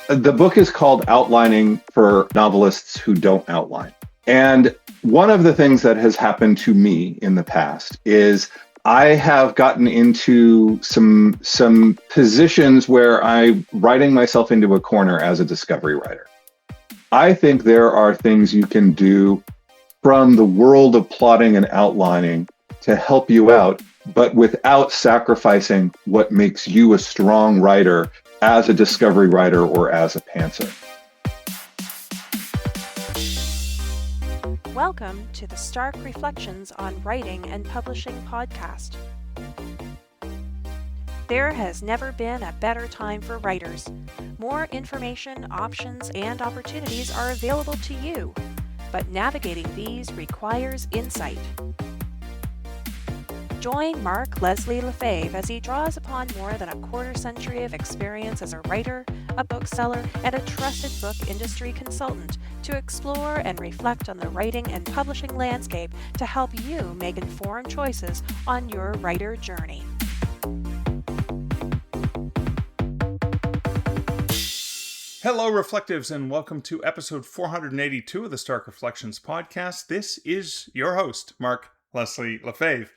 The book is called Outlining for Novelists Who Don't Outline. And one of the things that has happened to me in the past is I have gotten into some positions where I'm writing myself into a corner as a discovery writer. I think there are things you can do from the world of plotting and outlining to help you out, but without sacrificing what makes you a strong writer as a discovery writer or as a pantser. Welcome to the Stark Reflections on Writing and Publishing podcast. There has never been a better time for writers. More information, options, and opportunities are available to you, but navigating these requires insight. Join Mark Leslie Lefebvre as he draws upon more than a quarter century of experience as a writer, a bookseller, and a trusted book industry consultant to explore and reflect on the writing and publishing landscape to help you make informed choices on your writer journey. Hello, Reflectives, and welcome to episode 482 of the Stark Reflections podcast. This is your host, Mark Leslie Lefebvre.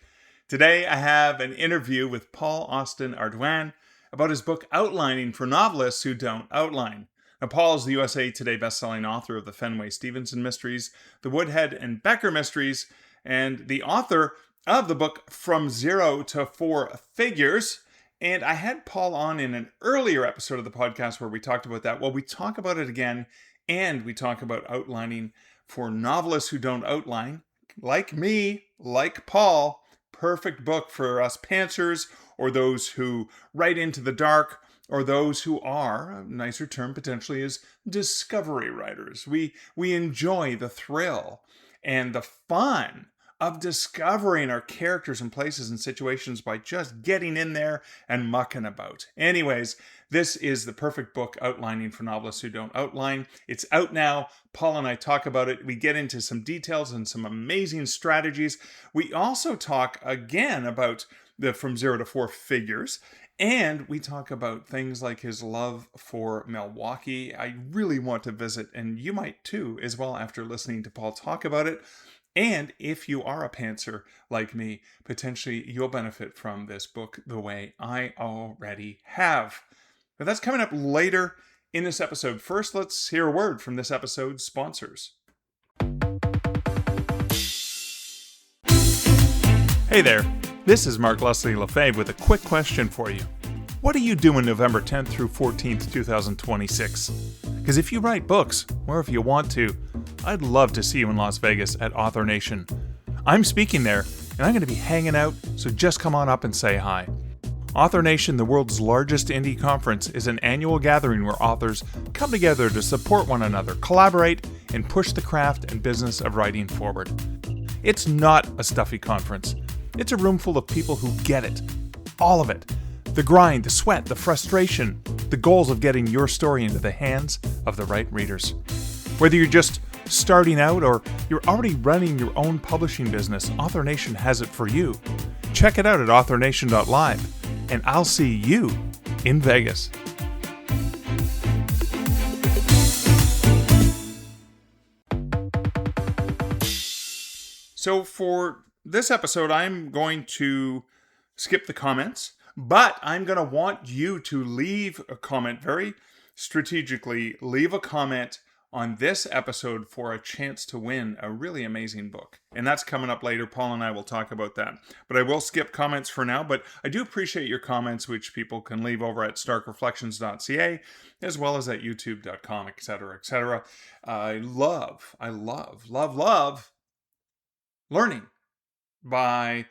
Today, I have an interview with Paul Austin Ardoin about his book Outlining for Novelists Who Don't Outline. Now, Paul is the USA Today bestselling author of the Fenway Stevenson Mysteries, the Woodhead and Becker Mysteries, and the author of the book From Zero to Four Figures. And I had Paul on in an earlier episode of the podcast where we talked about that. Well, we talk about it again, and we talk about outlining for novelists who don't outline. Like me, like Paul, perfect book for us pantsers, or those who write into the dark, or those who are, a nicer term potentially, is discovery writers. We enjoy the thrill and the fun of discovering our characters and places and situations by just getting in there and mucking about. Anyways, this is the perfect book, Outlining for Novelists Who Don't Outline. It's out now. Paul and I talk about it. We get into some details and some amazing strategies. We also talk again about the From Zero to Four Figures. And we talk about things like his love for Milwaukee. I really want to visit, and you might too, as well, after listening to Paul talk about it. And if you are a pantser like me, potentially you'll benefit from this book the way I already have. But that's coming up later in this episode. First, let's hear a word from this episode's sponsors. Hey there, this is Mark Leslie Lefebvre with a quick question for you. What are you doing November 10th through 14th, 2026? Because if you write books, or if you want to, I'd love to see you in Las Vegas at AuthorNation. I'm speaking there, and I'm going to be hanging out, so just come on up and say hi. AuthorNation, the world's largest indie conference, is an annual gathering where authors come together to support one another, collaborate, and push the craft and business of writing forward. It's not a stuffy conference. It's a room full of people who get it. All of it. The grind, the sweat, the frustration, the goals of getting your story into the hands of the right readers. Whether you're just starting out or you're already running your own publishing business, AuthorNation has it for you. Check it out at AuthorNation.live, and I'll see you in Vegas. So for this episode, I'm going to skip the comments, but I'm going to want you to leave a comment very strategically. Leave a comment on this episode for a chance to win a really amazing book. And that's coming up later. Paul and I will talk about that. But I will skip comments for now. But I do appreciate your comments, which people can leave over at starkreflections.ca, as well as at youtube.com, etc., etc. I love learning by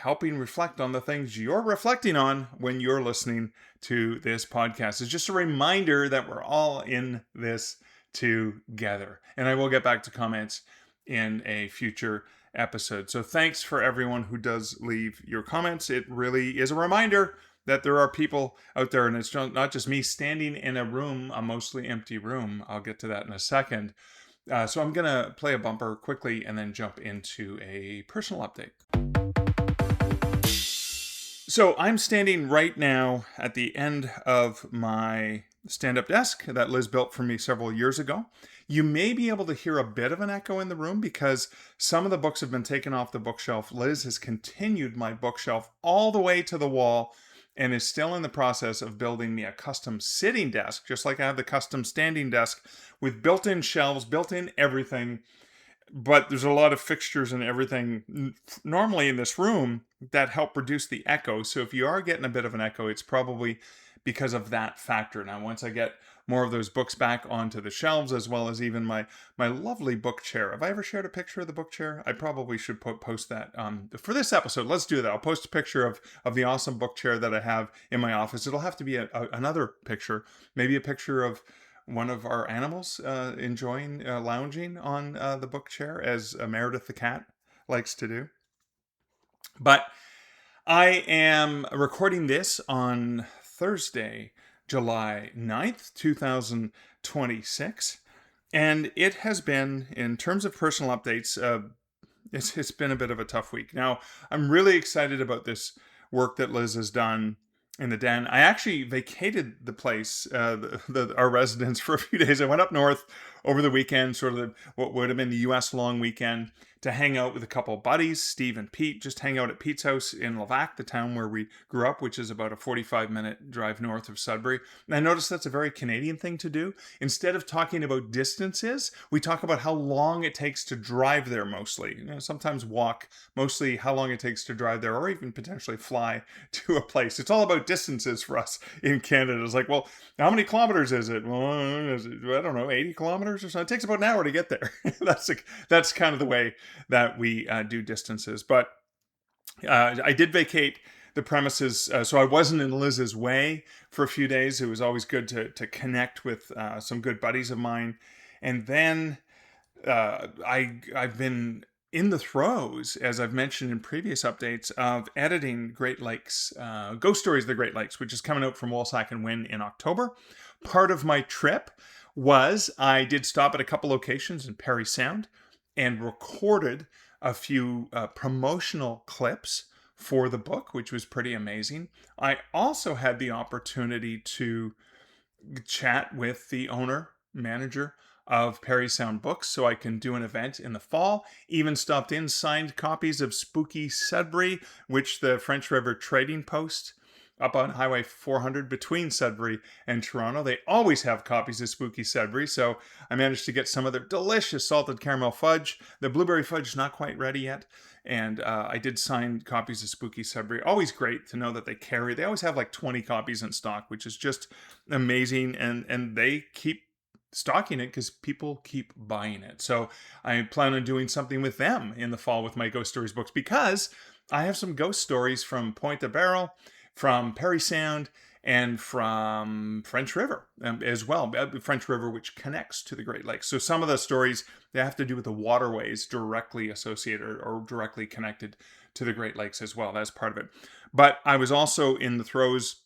helping reflect on the things you're reflecting on when you're listening to this podcast. It's just a reminder that we're all in this together. And I will get back to comments in a future episode. So thanks for everyone who does leave your comments. It really is a reminder that there are people out there, and it's not just me standing in a room, a mostly empty room. I'll get to that in a second. So I'm going to play a bumper quickly and then jump into a personal update. So I'm standing right now at the end of my stand-up desk that Liz built for me several years ago. You may be able to hear a bit of an echo in the room because some of the books have been taken off the bookshelf. Liz has continued my bookshelf all the way to the wall and is still in the process of building me a custom sitting desk, just like I have the custom standing desk with built-in shelves, built-in everything. But there's a lot of fixtures and everything normally in this room that help reduce the echo. So if you are getting a bit of an echo, it's probably because of that factor. Now, once I get more of those books back onto the shelves, as well as even my lovely book chair. Have I ever shared a picture of the book chair? I probably should post that for this episode. Let's do that. I'll post a picture of the awesome book chair that I have in my office. It'll have to be another picture, maybe a picture of one of our animals enjoying lounging on the book chair, as Meredith the cat likes to do. But I am recording this on Thursday, July 9th, 2026. And it has been, in terms of personal updates, it's been a bit of a tough week. Now, I'm really excited about this work that Liz has done in the den. I actually vacated the place, our residence, for a few days. I went up north over the weekend, sort of what would have been the U.S. long weekend, to hang out with a couple of buddies, Steve and Pete, just hang out at Pete's house in Levack, the town where we grew up, which is about a 45-minute drive north of Sudbury. And I noticed that's a very Canadian thing to do. Instead of talking about distances, we talk about how long it takes to drive there mostly. Sometimes walk, mostly how long it takes to drive there, or even potentially fly to a place. It's all about distances for us in Canada. It's like, well, how many kilometers is it? Well, I don't know, 80 kilometers or so. It takes about an hour to get there. That's kind of the way that we do distances. But I did vacate the premises, so I wasn't in Liz's way for a few days. It was always good to connect with some good buddies of mine. And then I've been in the throes, as I've mentioned in previous updates, of editing Great Lakes, Ghost Stories of the Great Lakes, which is coming out from Woolsack and Wynn in October. Part of my trip was I did stop at a couple locations in Parry Sound and recorded a few promotional clips for the book, which was pretty amazing. I also had the opportunity to chat with the owner, manager of Parry Sound Books, so I can do an event in the fall. Even stopped in, signed copies of Spooky Sudbury, which the French River Trading Post up on Highway 400 between Sudbury and Toronto. They always have copies of Spooky Sudbury, so I managed to get some of their delicious salted caramel fudge. The blueberry fudge is not quite ready yet, and I did sign copies of Spooky Sudbury. Always great to know that they always have like 20 copies in stock, which is just amazing, and they keep stocking it because people keep buying it. So I plan on doing something with them in the fall with my Ghost Stories books, because I have some ghost stories from Point de Barrel, from Parry Sound, and from French River as well. French River, which connects to the Great Lakes. So some of the stories, they have to do with the waterways directly associated or directly connected to the Great Lakes as well. That's part of it. But I was also in the throes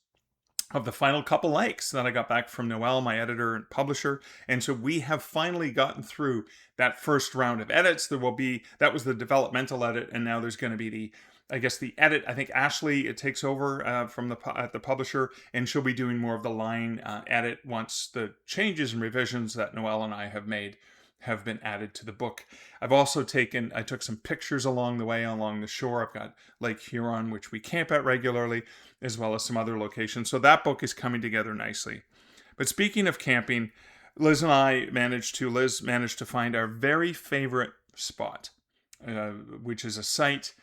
of the final couple likes that I got back from Noelle, my editor and publisher. And so we have finally gotten through that first round of edits. That was the developmental edit, and now there's going to be the edit. I think Ashley, it takes over at the publisher, and she'll be doing more of the line edit once the changes and revisions that Noelle and I have made have been added to the book. I took some pictures along the way, along the shore. I've got Lake Huron, which we camp at regularly, as well as some other locations. So that book is coming together nicely. But speaking of camping, Liz managed to find our very favorite spot, which is a site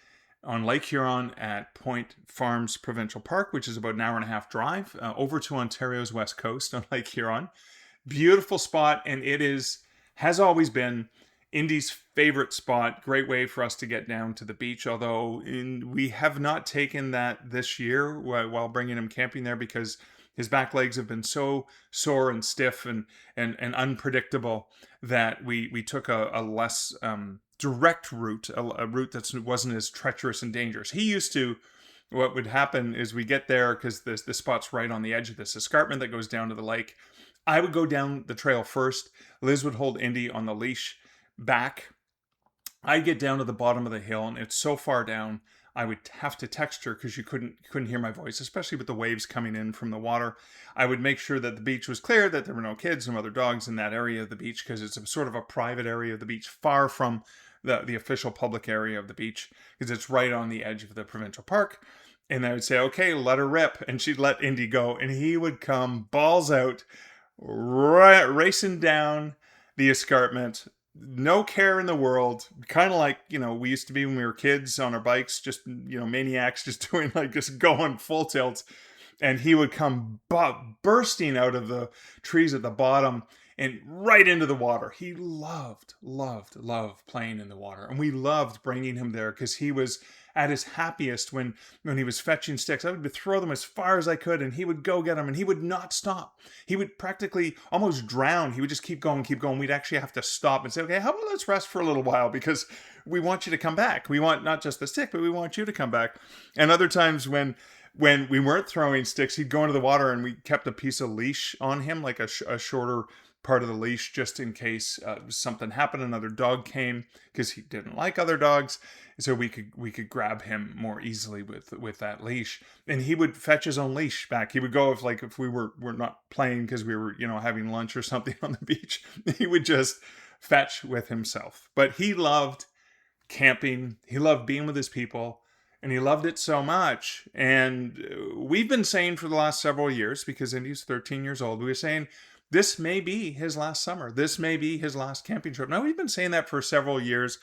on Lake Huron at Point Farms Provincial Park, which is about an hour and a half drive over to Ontario's west coast on Lake Huron. Beautiful spot, and has always been Indy's favorite spot. Great way for us to get down to the beach, although we have not taken that this year while bringing him camping there, because his back legs have been so sore and stiff and unpredictable that we took a less direct route, a route that wasn't as treacherous and dangerous. What would happen is we get there, because the spot's right on the edge of this escarpment that goes down to the lake. I would go down the trail first. Liz would hold Indy on the leash back. I'd get down to the bottom of the hill, and it's so far down, I would have to text her because you couldn't hear my voice, especially with the waves coming in from the water. I would make sure that the beach was clear, that there were no kids, no other dogs in that area of the beach, because it's a sort of a private area of the beach, far from the official public area of the beach, because it's right on the edge of the provincial park. And I would say, okay, let her rip. And she'd let Indy go. And he would come balls out, racing down the escarpment. No care in the world, kind of like, we used to be when we were kids on our bikes, just, maniacs, just doing just going full tilt. And he would come bursting out of the trees at the bottom and right into the water. He loved playing in the water. And we loved bringing him there because he was at his happiest when he was fetching sticks. I would throw them as far as I could, and he would go get them, and he would not stop. He would practically almost drown. He would just keep going. We'd actually have to stop and say, okay, how about let's rest for a little while, because we want you to come back. We want not just the stick, but we want you to come back. And other times when we weren't throwing sticks, he'd go into the water, and we kept a piece of leash on him, like a shorter part of the leash, just in case something happened, another dog came, because he didn't like other dogs, so we could grab him more easily with that leash. And he would fetch his own leash back. He would go if we were not playing because we were having lunch or something on the beach, he would just fetch with himself. But he loved camping, he loved being with his people, and he loved it so much. And we've been saying for the last several years, because Indy's 13 years old, we were saying, this may be his last summer. This may be his last camping trip. Now, we've been saying that for several years.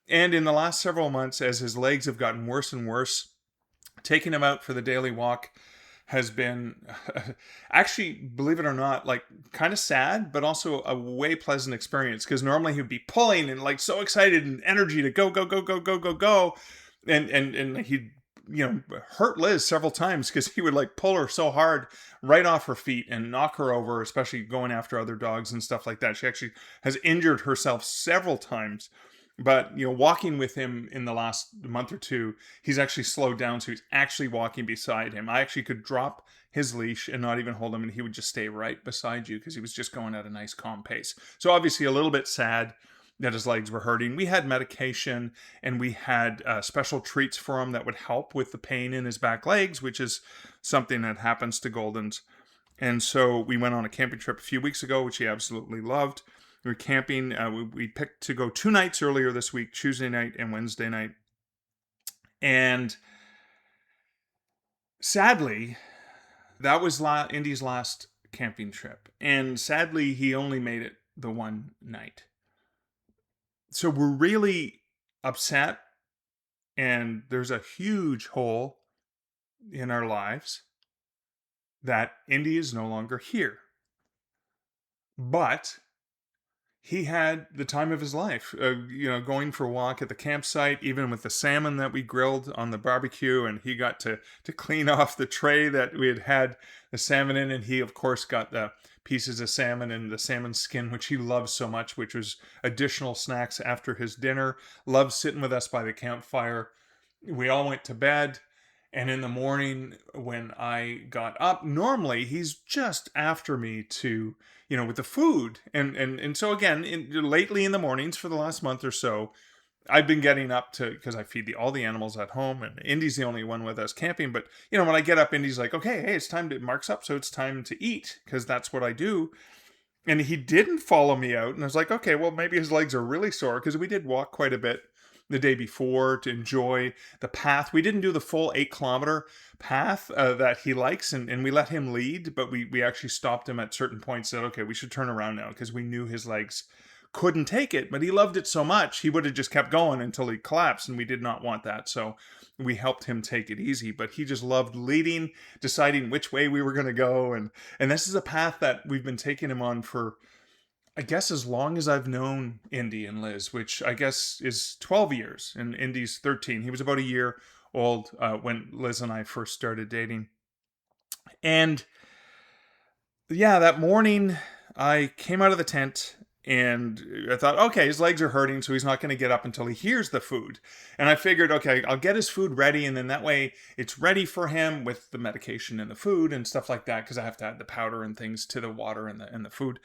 And in the last several months, as his legs have gotten worse and worse, taking him out for the daily walk has been actually, believe it or not, kind of sad, but also a way pleasant experience. Because normally he'd be pulling and so excited and energy to go. And he'd hurt Liz several times because he would pull her so hard right off her feet and knock her over, especially going after other dogs and stuff like that. She actually has injured herself several times. But, walking with him in the last month or two, he's actually slowed down. So he's actually walking beside him. I actually could drop his leash and not even hold him, and he would just stay right beside you because he was just going at a nice calm pace. So obviously a little bit sad that his legs were hurting. We had medication, and we had special treats for him that would help with the pain in his back legs, which is something that happens to Goldens. And so we went on a camping trip a few weeks ago, which he absolutely loved. We were camping. We picked to go 2 nights earlier this week, Tuesday night and Wednesday night. And sadly, that was Indy's last camping trip. And sadly, he only made it the one night. So we're really upset, and there's a huge hole in our lives that Indy is no longer here. But he had the time of his life, going for a walk at the campsite, even with the salmon that we grilled on the barbecue, and he got to clean off the tray that we had the salmon in, and he, of course, got the pieces of salmon and the salmon skin, which he loves so much, which was additional snacks after his dinner. Loved sitting with us by the campfire. We all went to bed, and in the morning when I got up, normally he's just after me to, with the food. And so again, lately in the mornings for the last month or so, I've been getting up because I feed all the animals at home, and Indy's the only one with us camping. But, when I get up, Indy's like, okay, hey, it's time Mark's up, so it's time to eat, because that's what I do. And he didn't follow me out. And I was like, okay, well, maybe his legs are really sore, because we did walk quite a bit the day before to enjoy the path. We didn't do the full 8-kilometer path that he likes, and we let him lead, but we actually stopped him at certain points, said, okay, we should turn around now, because we knew his legs couldn't take it, but he loved it so much he would have just kept going until he collapsed, and we did not want that. So we helped him take it easy, but he just loved leading, deciding which way we were going to go. And this is a path that we've been taking him on for, I guess, as long as I've known Indy and Liz, which I guess is 12 years, and Indy's 13. He was about a year old when Liz and I first started dating. And yeah, that morning I came out of the tent, and I thought, okay, his legs are hurting, so he's not going to get up until he hears the food. And I figured, okay, I'll get his food ready, and then that way it's ready for him with the medication and the food and stuff like that, because I have to add the powder and things to the water and the food.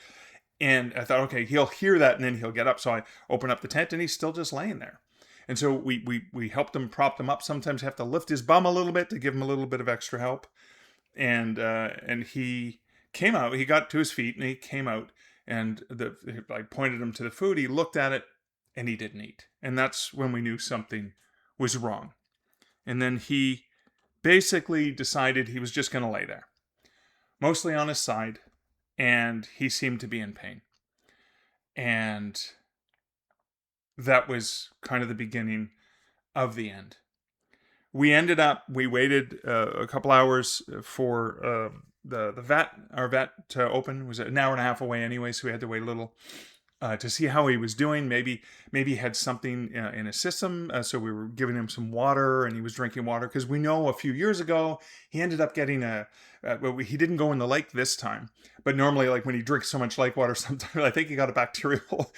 And I thought, okay, he'll hear that, and then he'll get up. So I open up the tent, and he's still just laying there. And so we helped him, propped him up. Sometimes have to lift his bum a little bit to give him a little bit of extra help. And he came out. He got to his feet and he came out. And I pointed him to the food. He looked at it and he didn't eat. And that's when we knew something was wrong. And then he basically decided he was just going to lay there, mostly on his side, and he seemed to be in pain. And that was kind of the beginning of the end. We waited a couple hours for our vet to open. It was an hour and a half away anyway, so we had to wait a little to see how he was doing. Maybe he had something in his system, so we were giving him some water, and he was drinking water, because we know a few years ago he ended up getting he didn't go in the lake this time, but normally, like when he drinks so much lake water, sometimes I think he got a bacterial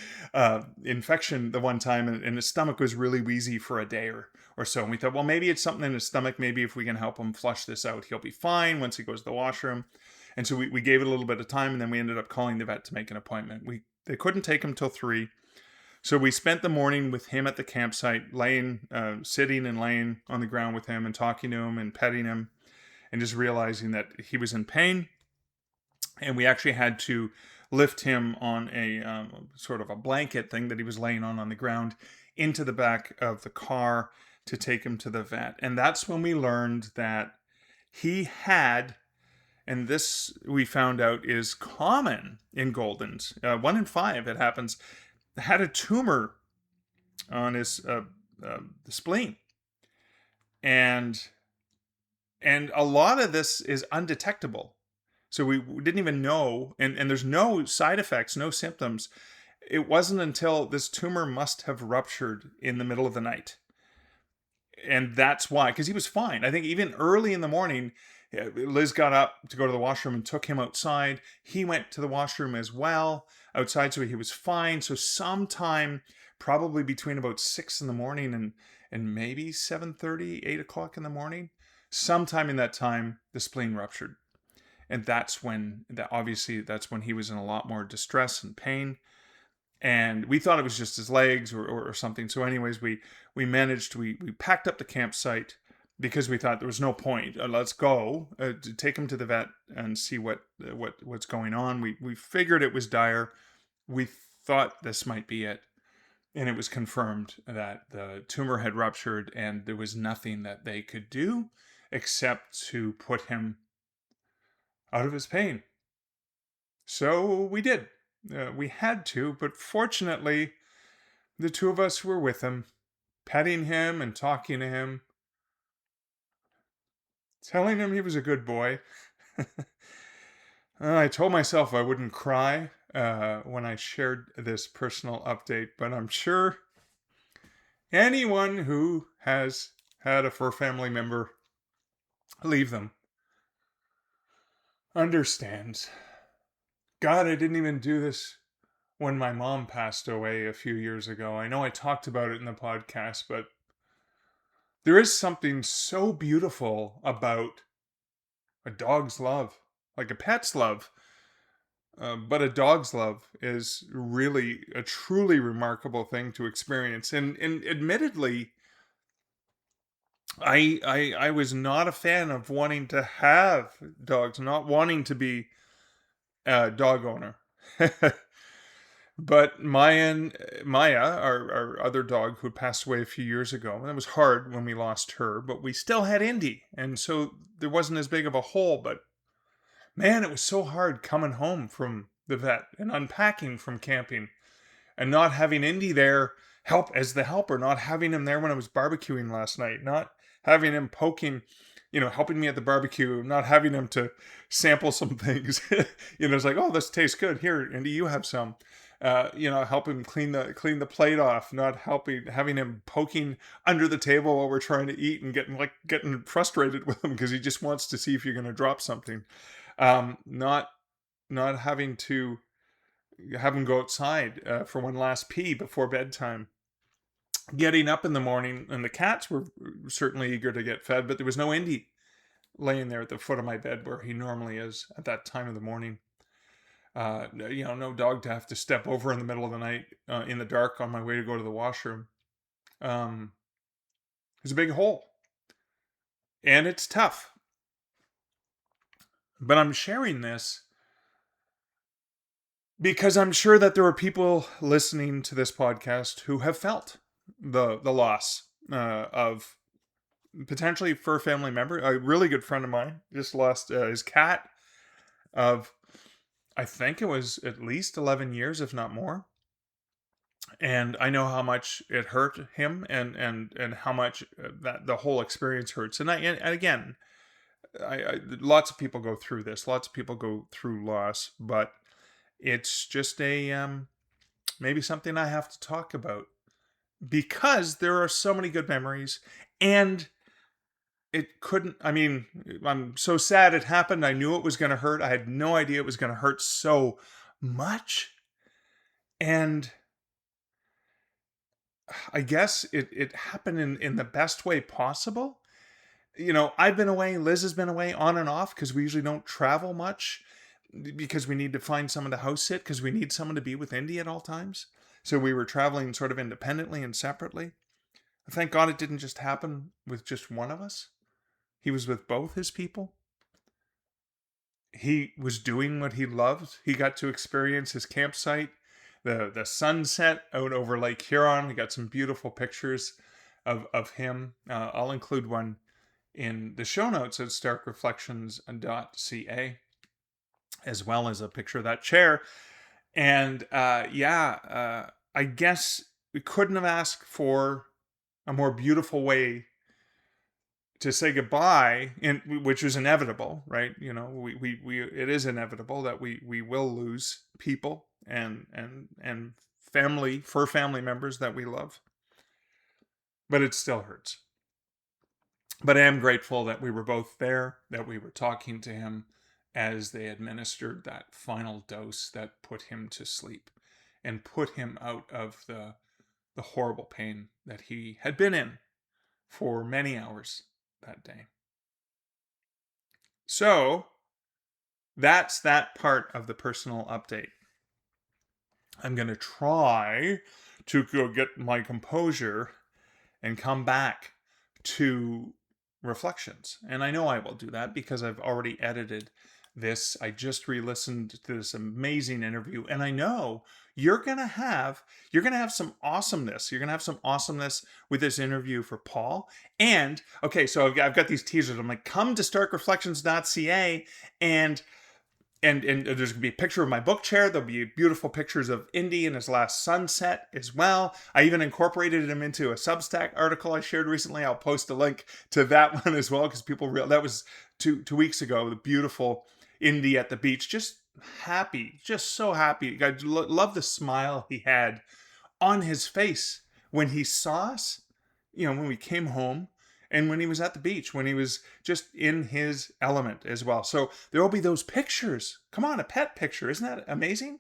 infection the one time, and his stomach was really wheezy for a day or so. And we thought, well, maybe it's something in his stomach. Maybe if we can help him flush this out, he'll be fine once he goes to the washroom. And so we gave it a little bit of time, and then we ended up calling the vet to make an appointment. They couldn't take him till 3. So we spent the morning with him at the campsite, sitting and laying on the ground with him and talking to him and petting him, and just realizing that he was in pain. And we actually had to lift him on a sort of a blanket thing that he was laying on the ground into the back of the car to take him to the vet. And that's when we learned that he had, and this we found out is common in Goldens, 1 in 5 it happens, had a tumor on his spleen. And a lot of this is undetectable. So we didn't even know, and there's no side effects, no symptoms. It wasn't until this tumor must have ruptured in the middle of the night. And that's why, because he was fine. I think even early in the morning, Liz got up to go to the washroom and took him outside. He went to the washroom as well outside, so he was fine. So sometime, probably between about 6 in the morning and maybe 7:30, 8 o'clock in the morning, sometime in that time, the spleen ruptured. And that's when he was in a lot more distress and pain. And we thought it was just his legs or something. So anyways, we packed up the campsite because we thought there was no point. Let's go to take him to the vet and see what's going on. We figured it was dire. We thought this might be it. And it was confirmed that the tumor had ruptured and there was nothing that they could do except to put him out of his pain. So we did. We had to, but fortunately, the two of us were with him, petting him and talking to him, telling him he was a good boy. I told myself I wouldn't cry when I shared this personal update, but I'm sure anyone who has had a fur family member leave them understands. God, I didn't even do this when my mom passed away a few years ago. I know I talked about it in the podcast, but there is something so beautiful about a dog's love, like a pet's love. But a dog's love is really a truly remarkable thing to experience. And admittedly, I was not a fan of wanting to have dogs, not wanting to be a dog owner. But Maya, our other dog who passed away a few years ago, and it was hard when we lost her, but we still had Indy. And so there wasn't as big of a hole, but man, it was so hard coming home from the vet and unpacking from camping and not having Indy there help as the helper, not having him there when I was barbecuing last night, not having him poking, helping me at the barbecue, not having him to sample some things. It's like, oh, this tastes good. Here, Indy, you have some. Help him clean the plate off, not having him poking under the table while we're trying to eat and getting frustrated with him because he just wants to see if you're going to drop something. Not having to have him go outside for one last pee before bedtime. Getting up in the morning, and the cats were certainly eager to get fed, but there was no Indy laying there at the foot of my bed where he normally is at that time of the morning. No dog to have to step over in the middle of the night in the dark on my way to go to the washroom. is a big hole. And it's tough. But I'm sharing this because I'm sure that there are people listening to this podcast who have felt the loss of potentially for a family member. A really good friend of mine just lost his cat of, I think it was at least 11 years, if not more. And I know how much it hurt him, and how much that the whole experience hurts. And again, lots of people go through this. Lots of people go through loss, but it's just maybe something I have to talk about because there are so many good memories, and it couldn't. I mean, I'm so sad it happened. I knew it was going to hurt. I had no idea it was going to hurt so much, and I guess it happened in the best way possible. I've been away, Liz has been away on and off because we usually don't travel much because we need to find someone to house sit because we need someone to be with Indy at all times. So we were traveling sort of independently and separately. Thank God it didn't just happen with just one of us. He was with both his people. He was doing what he loved. He got to experience his campsite, the sunset out over Lake Huron. We got some beautiful pictures of him. I'll include one in the show notes at starkreflections.ca, as well as a picture of that chair. And I guess we couldn't have asked for a more beautiful way to say goodbye, which is inevitable, right? It is inevitable that we will lose people and family members that we love, but it still hurts. But I am grateful that we were both there, that we were talking to him as they administered that final dose that put him to sleep and put him out of the horrible pain that he had been in for many hours that day. So that's that part of the personal update. I'm going to try to go get my composure and come back to reflections. And I know I will do that because I've already edited this. I just re-listened to this amazing interview, and I know you're going to have some awesomeness. You're going to have some awesomeness with this interview for Paul. And okay, so I've got these teasers. I'm like, come to starkreflections.ca and there's going to be a picture of my book chair. There'll be beautiful pictures of Indy and his last sunset as well. I even incorporated him into a Substack article I shared recently. I'll post a link to that one as well because that was two weeks ago. The beautiful Indy at the beach, just happy, just so happy. I love the smile he had on his face when he saw us, when we came home. And when he was at the beach, when he was just in his element as well. So there will be those pictures. Come on, a pet picture. Isn't that amazing?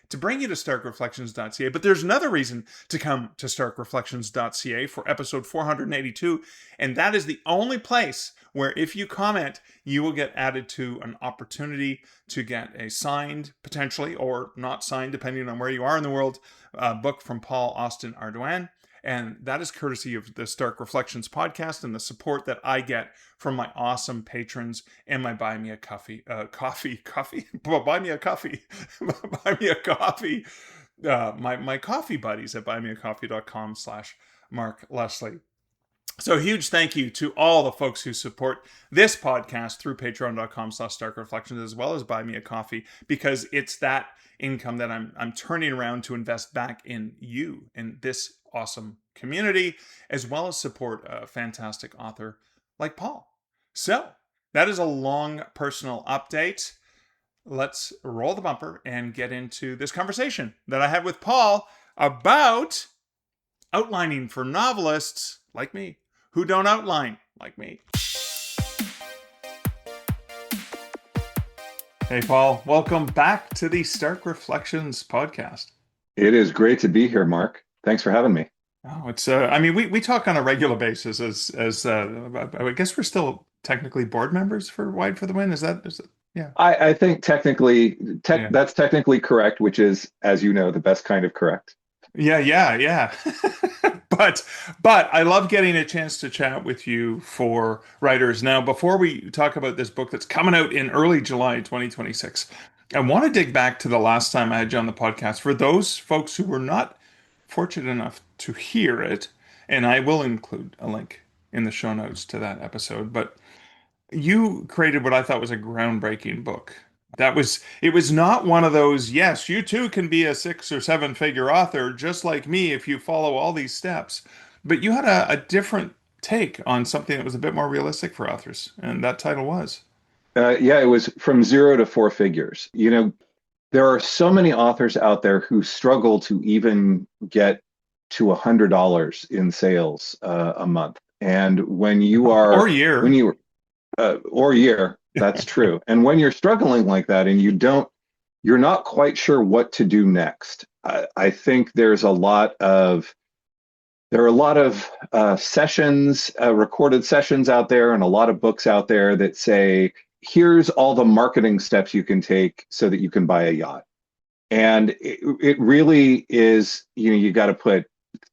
To bring you to starkreflections.ca. But there's another reason to come to starkreflections.ca for episode 482. And that is the only place where if you comment, you will get added to an opportunity to get a signed, potentially, or not signed, depending on where you are in the world, book from Paul Austin Ardoin. And that is courtesy of the Stark Reflections podcast and the support that I get from my awesome patrons and my buy me a coffee, my coffee buddies at buymeacoffee.com/Mark Leslie. So huge thank you to all the folks who support this podcast through patreon.com/starkreflections, as well as Buy Me a Coffee, because it's that income that I'm turning around to invest back in you, in this awesome community, as well as support a fantastic author like Paul. So that is a long personal update. Let's roll the bumper and get into this conversation that I had with Paul about outlining for novelists like me, who don't outline like me. Hey, Paul, welcome back to the Stark Reflections podcast. It is great to be here, Mark. Thanks for having me. Oh, it's, we talk on a regular basis as I guess we're still technically board members for Wide for the Win. Is it? Yeah. I think technically, that's technically correct, which is, as you know, the best kind of correct. Yeah. But but I love getting a chance to chat with you for writers. Now, before we talk about this book that's coming out in early July 2026, I want to dig back to the last time I had you on the podcast. For those folks who were not fortunate enough to hear it, and I will include a link in the show notes to that episode, but you created what I thought was a groundbreaking book. It was not one of those, yes, you too can be a 6 or 7 figure author just like me if you follow all these steps. But you had a different take on something that was a bit more realistic for authors, and that title was. Yeah, it was from 0 to 4 figures. There are so many authors out there who struggle to even get to $100 in sales a month. And Or year. when you or year, that's true. And when you're struggling like that and you're not quite sure what to do next, I think there are a lot of sessions, recorded sessions out there, and a lot of books out there that say, here's all the marketing steps you can take so that you can buy a yacht. And it really is, you got to put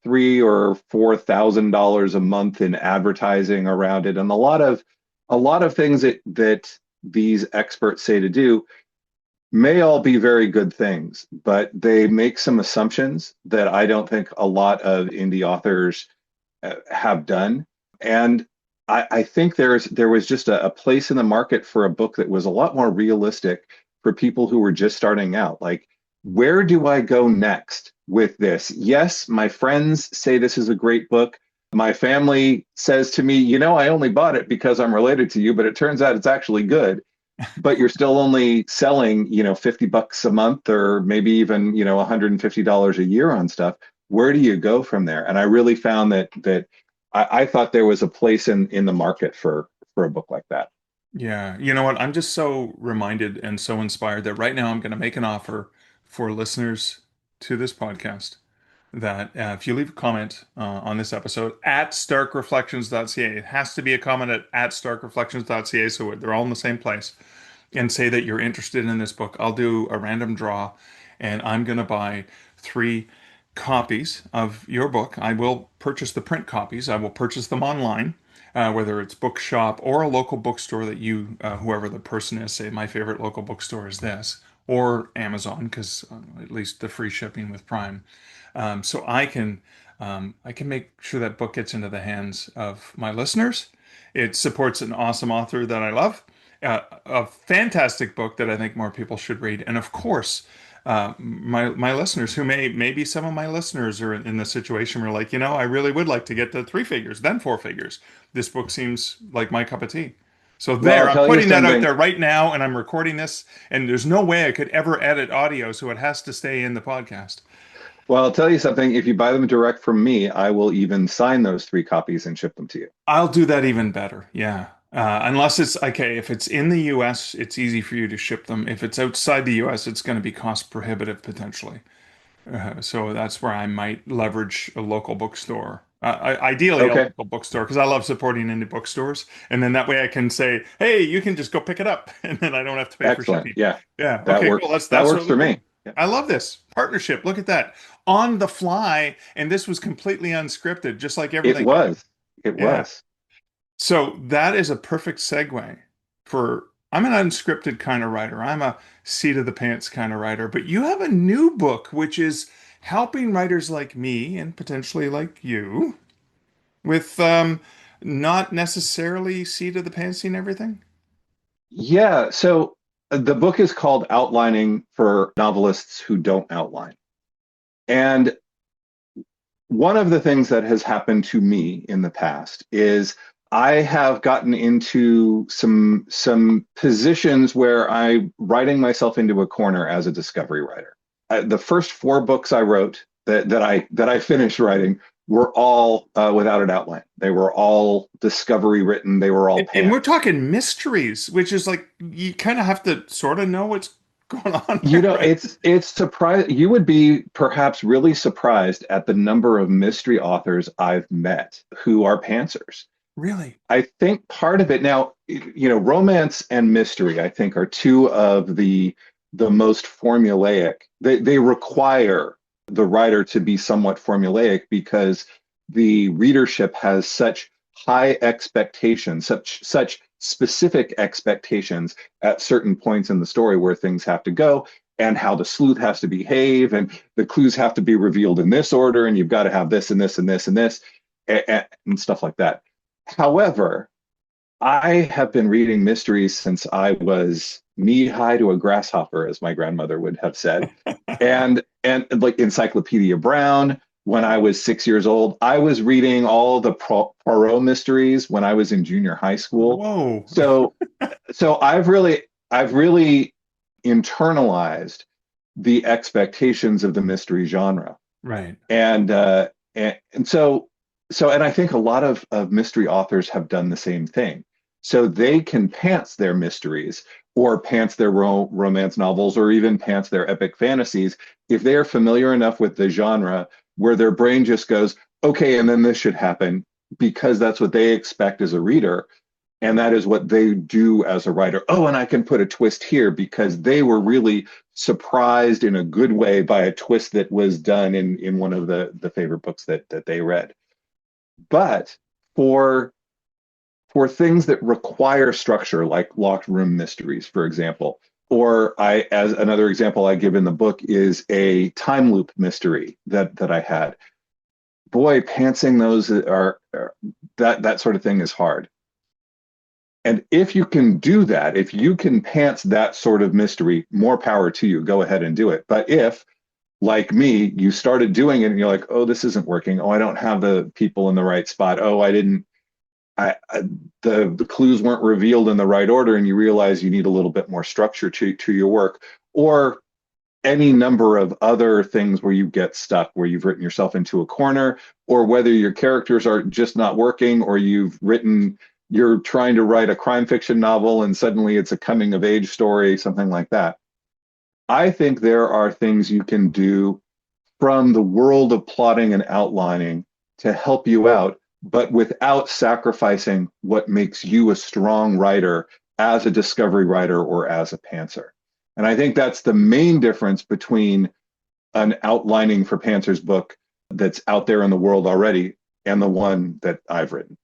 $3,000 or $4,000 a month in advertising around it, and a lot of things that these experts say to do may all be very good things, but they make some assumptions that I don't think a lot of indie authors have done. And I think there was just a place in the market for a book that was a lot more realistic for people who were just starting out. Like, where do I go next with this? Yes, my friends say this is a great book. My family says to me, I only bought it because I'm related to you, but it turns out it's actually good. But you're still only selling, $50 a month, or maybe even, $150 a year on stuff. Where do you go from there? And I really found that I thought there was a place in the market for a book like that. Yeah, you know what? I'm just so reminded and so inspired that right now I'm going to make an offer for listeners to this podcast that if you leave a comment on this episode at starkreflections.ca, it has to be a comment at starkreflections.ca, so they're all in the same place, and say that you're interested in this book. I'll do a random draw, and I'm going to buy 3 copies of your book. I will purchase the print copies. I will purchase them online, whether it's bookshop or a local bookstore that you, whoever the person is, say my favorite local bookstore is this, or Amazon, because at least the free shipping with Prime. So I can make sure that book gets into the hands of my listeners. It supports an awesome author that I love, a fantastic book that I think more people should read, and of course, my listeners who maybe some of my listeners are in the situation where, like, I really would like to get to 3 figures, then 4 figures. This book seems like my cup of tea. So Well, I'll I'm tell you putting that out something. there right now, and I'm recording this, and there's no way I could ever edit audio, so it has to stay in the podcast. Well, I'll tell you something. If you buy them direct from me, I will even sign those 3 copies and ship them to you. I'll do that even better. Yeah. Unless it's okay, if it's in the US, it's easy for you to ship them. If it's outside the US, it's going to be cost prohibitive potentially. So that's where I might leverage a local bookstore. Ideally, a Okay, local bookstore, because I love supporting indie bookstores. And then that way I can say, hey, you can just go pick it up. And then I don't have to pay for excellent. shipping. Yeah, Yeah. that Okay, works. cool. That That's works really for cool. me. Yeah. I love this partnership. Look at that. On the fly. And this was completely unscripted, just like It everything. was. It Yeah. was. So that is a perfect segue for I'm an unscripted kind of writer. I'm a seat of the pants kind of writer, but you have a new book which is helping writers like me and potentially like you with not necessarily seat of the pants and everything. Yeah. So the book is called Outlining for Novelists Who Don't Outline. And one of the things that has happened to me in the past is I have gotten into some positions where I'm writing myself into a corner as a discovery writer. The first 4 books I wrote that I finished writing were all without an outline. They were all discovery written. They were all And we're panned. talking mysteries, which is like you kind of have to sort of know what's going on there, right? It's surprise. You would be perhaps really surprised at the number of mystery authors I've met who are pantsers. Really? I think part of it now, romance and mystery, I think, are two of the most formulaic. They require the writer to be somewhat formulaic because the readership has such high expectations, such specific expectations at certain points in the story where things have to go and how the sleuth has to behave and the clues have to be revealed in this order and you've got to have this and this and this and this and stuff like that. However, I have been reading mysteries since I was knee high to a grasshopper, as my grandmother would have said, and like Encyclopedia Brown. When I was 6 years old, I was reading all the Poirot mysteries when I was in junior high school. Whoa! So I've really internalized the expectations of the mystery genre, Right. And I think a lot of mystery authors have done the same thing. So they can pants their mysteries or pants their romance novels or even pants their epic fantasies if they are familiar enough with the genre where their brain just goes, okay, and then this should happen because that's what they expect as a reader. And that is what they do as a writer. Oh, and I can put a twist here because they were really surprised in a good way by a twist that was done in one of the favorite books that they read. But for things that require structure, like locked room mysteries, for example, as another example I give in the book is a time loop mystery that I had. Boy, pantsing those that sort of thing is hard. And if you can do that, if you can pants that sort of mystery, more power to you. Go ahead and do it. But if, like me, you started doing it and you're like, oh, this isn't working. Oh, I don't have the people in the right spot. Oh, the clues weren't revealed in the right order, and you realize you need a little bit more structure to your work, or any number of other things where you get stuck, where you've written yourself into a corner, or whether your characters are just not working, or you're trying to write a crime fiction novel and suddenly it's a coming of age story, something like that. I think there are things you can do from the world of plotting and outlining to help you out, but without sacrificing what makes you a strong writer as a discovery writer or as a pantser. And I think that's the main difference between an outlining for pantsers book that's out there in the world already and the one that I've written.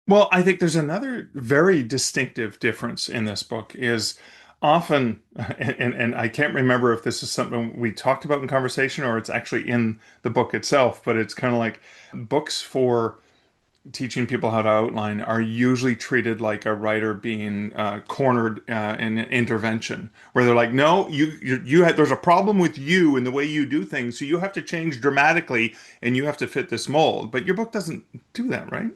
Well, I think there's another very distinctive difference in this book is often, and I can't remember if this is something we talked about in conversation or it's actually in the book itself, but it's kind of like books for teaching people how to outline are usually treated like a writer being cornered in an intervention, where they're like, no, there's a problem with you and the way you do things, so you have to change dramatically and you have to fit this mold. But your book doesn't do that, right?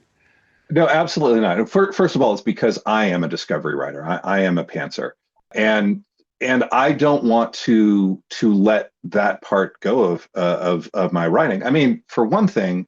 No, absolutely not. First of all, it's because I am a discovery writer. I am a pantser, and I don't want to let that part go of my writing. I mean, for one thing,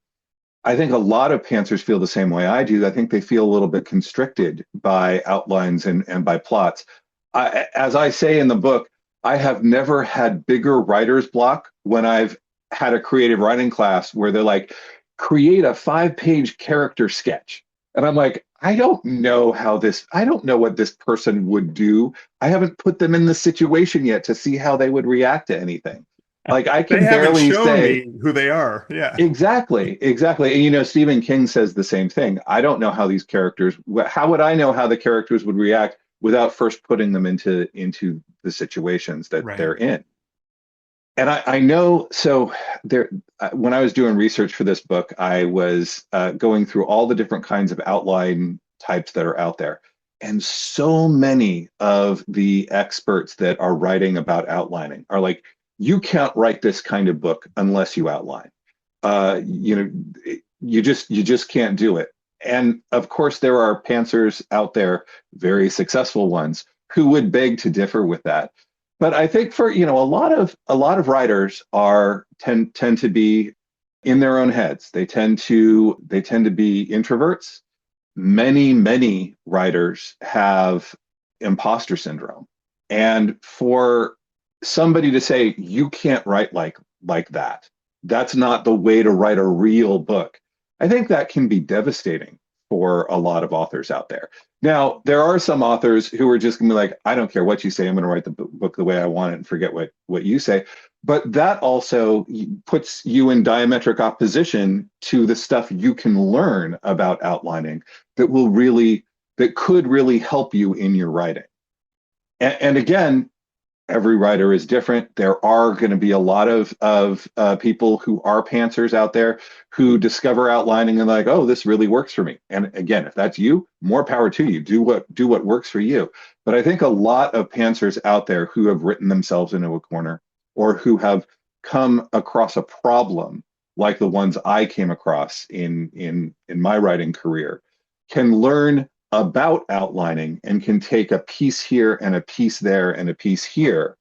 I think a lot of pantsers feel the same way I do. I think they feel a little bit constricted by outlines and by plots. As I say in the book, I have never had bigger writer's block when I've had a creative writing class where they're like, create a 5-page character sketch. And I'm like, I don't know what this person would do. I haven't put them in the situation yet to see how they would react to anything. Like I can barely say who they are. Yeah, exactly. And Stephen King says the same thing. I don't know how these characters. How would I know how the characters would react without first putting them into the situations that they're in? And I know. So there, when I was doing research for this book, I was going through all the different kinds of outline types that are out there, and so many of the experts that are writing about outlining are like, you can't write this kind of book unless you outline. You just can't do it. And of course, there are pantsers out there, very successful ones, who would beg to differ with that. But I think for a lot of writers tend to be in their own heads. They tend to be introverts. Many writers have imposter syndrome, and for somebody to say you can't write like that, that's not the way to write a real book, I think that can be devastating for a lot of authors out there. Now, there are some authors who are just gonna be like, I don't care what you say, I'm gonna write the book the way I want it and forget what you say. but that also puts you in diametric opposition to the stuff you can learn about outlining that could really help you in your writing. And again, every writer is different. There are going to be a lot of people who are pantsers out there who discover outlining and like, oh, this really works for me. And again, if that's you, more power to you. Do what works for you. But I think a lot of pantsers out there who have written themselves into a corner or who have come across a problem like the ones I came across in my writing career can learn about outlining and can take a piece here and a piece there and a piece here,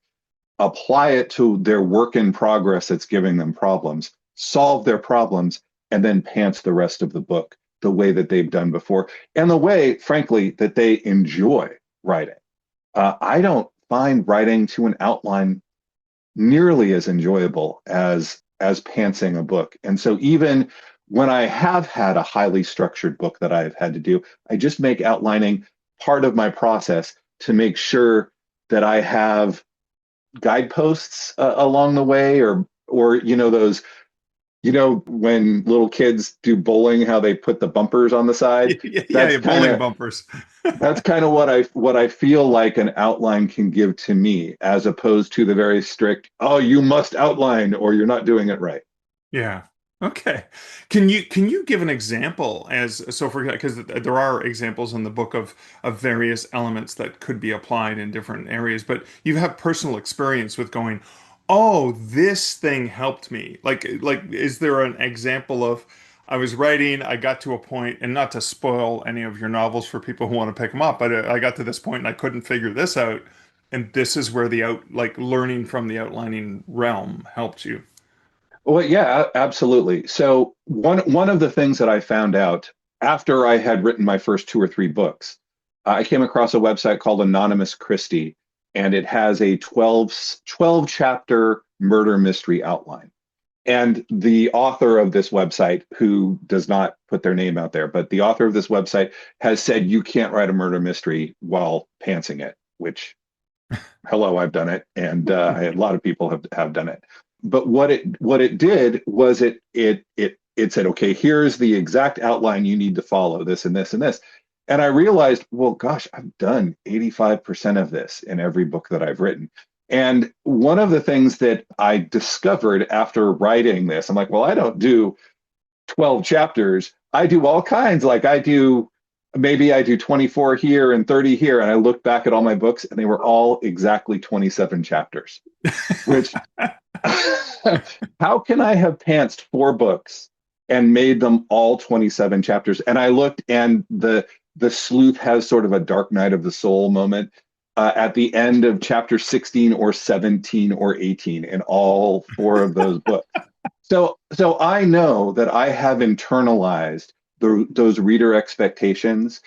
apply it to their work in progress that's giving them problems, solve their problems, and then pants the rest of the book the way that they've done before and the way, frankly, that they enjoy writing. I don't find writing to an outline nearly as enjoyable as pantsing a book. And so even when I have had a highly structured book that I've had to do, I just make outlining part of my process to make sure that I have guideposts along the way, or those, when little kids do bowling, how they put the bumpers on the side. Yeah, bowling bumpers. That's kind of what I feel like an outline can give to me, as opposed to the very strict, oh, you must outline or you're not doing it right. Yeah. Okay. Can you give an example because there are examples in the book of various elements that could be applied in different areas, but you have personal experience with going, oh, this thing helped me. Like is there an example of I was writing, I got to a point, and not to spoil any of your novels for people who want to pick them up, but I got to this point and I couldn't figure this out, and this is where learning from the outlining realm helped you. Well, yeah, absolutely. So one of the things that I found out after I had written my first 2 or 3 books, I came across a website called Anonymous Christie, and it has a 12 chapter murder mystery outline. And the author of this website, who does not put their name out there, but the author of this website has said you can't write a murder mystery while pantsing it, which, hello, I've done it, and a lot of people have done it. But what it did was it said, okay, here's the exact outline you need to follow, this and this and this. And I realized, well, gosh, I've done 85% of this in every book that I've written. And one of the things that I discovered after writing this, I'm like, well, I don't do 12 chapters. I do all kinds. Like maybe I do 24 here and 30 here. And I look back at all my books and they were all exactly 27 chapters, which how can I have pantsed 4 books and made them all 27 chapters? And I looked, and the sleuth has sort of a dark night of the soul moment at the end of chapter 16 or 17 or 18 in all 4 of those books. So I know that I have internalized those reader expectations.